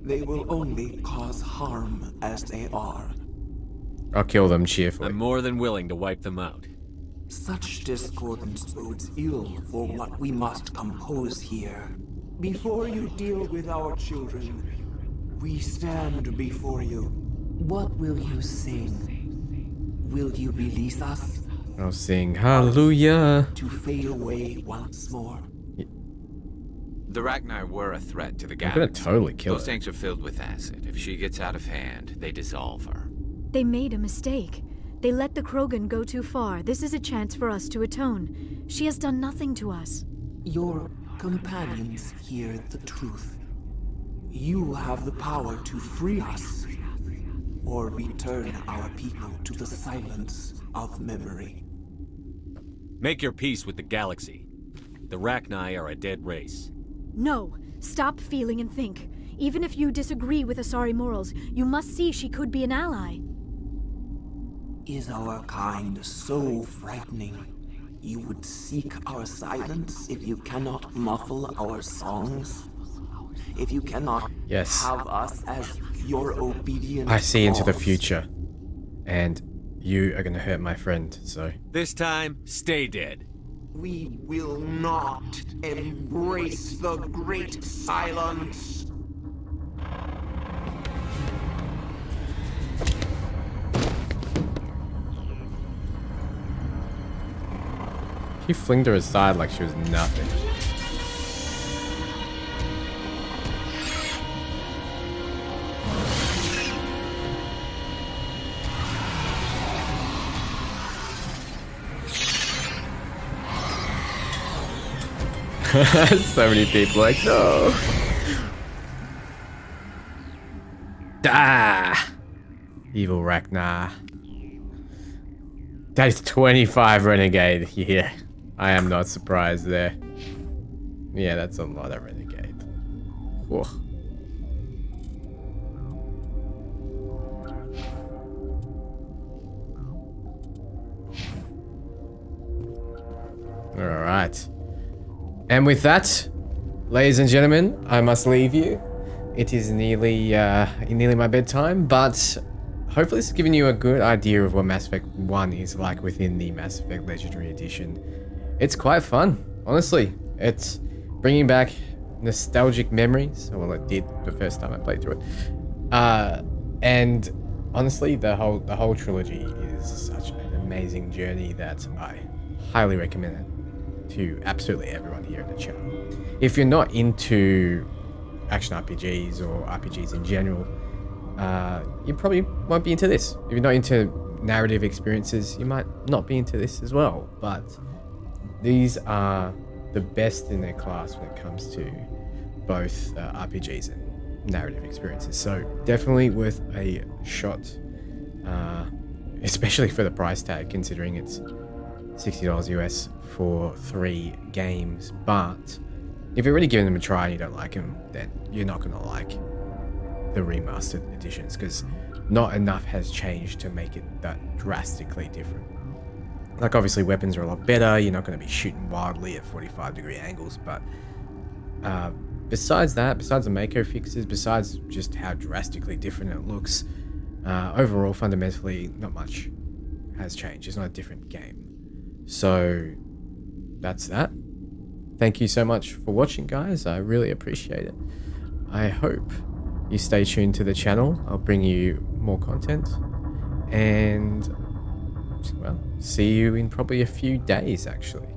[SPEAKER 13] They will only cause harm as they are.
[SPEAKER 1] I'll kill them cheerfully.
[SPEAKER 5] I'm more than willing to wipe them out.
[SPEAKER 13] Such discordance bodes ill for what we must compose here. Before you deal with our children, we stand before you. What will you sing? Will you release us?
[SPEAKER 1] I'll sing hallelujah.
[SPEAKER 13] To fade away once more.
[SPEAKER 6] The Rachni were a threat to the
[SPEAKER 1] I'm
[SPEAKER 6] galaxy.
[SPEAKER 1] gonna totally kill
[SPEAKER 6] Those
[SPEAKER 1] her.
[SPEAKER 6] tanks are filled with acid. If she gets out of hand, they dissolve her.
[SPEAKER 4] They made a mistake. They let the Krogan go too far. This is a chance for us to atone. She has done nothing to us.
[SPEAKER 13] Your companions hear the truth. You have the power to free us, or return our people to the silence of memory.
[SPEAKER 5] Make your peace with the galaxy. The Rachni are a dead race.
[SPEAKER 4] No, stop feeling and think. Even if you disagree with Asari morals, you must see she could be an ally.
[SPEAKER 13] Is our kind so frightening? You would seek our silence if you cannot muffle our songs? If you cannot have us as your obedient
[SPEAKER 1] I see into the
[SPEAKER 13] cause?
[SPEAKER 1] future. And you are gonna hurt my friend, so.
[SPEAKER 5] This time, stay dead.
[SPEAKER 13] We will not embrace the great silence.
[SPEAKER 1] He flinged her aside like she was nothing. So many people like, no. Ah, evil Ragnar. That is 25 renegade here. I am not surprised there. Yeah, that's a lot of renegade. Whoa. All right. And with that, ladies and gentlemen, I must leave you. It is nearly my bedtime, but hopefully this has given you a good idea of what Mass Effect 1 is like within the Mass Effect Legendary Edition. It's quite fun, honestly. It's bringing back nostalgic memories. Well, it did the first time I played through it. And honestly, the whole trilogy is such an amazing journey that I highly recommend it to absolutely everyone here in the channel. If you're not into action RPGs or RPGs in general, you probably won't be into this. If you're not into narrative experiences, you might not be into this as well. But these are the best in their class when it comes to both RPGs and narrative experiences. So definitely worth a shot, especially for the price tag, considering it's $60 US for 3 games. But if you're already giving them a try and you don't like them, then you're not going to like the remastered editions, because not enough has changed to make it that drastically different. Like, obviously weapons are a lot better, you're not going to be shooting wildly at 45-degree angles, but besides that, besides the Mako fixes, besides just how drastically different it looks, overall fundamentally not much has changed. It's not a different game. So that's that. Thank you so much for watching, guys. I really appreciate it. I hope you stay tuned to the channel. I'll bring you more content, and well, see you in probably a few days actually.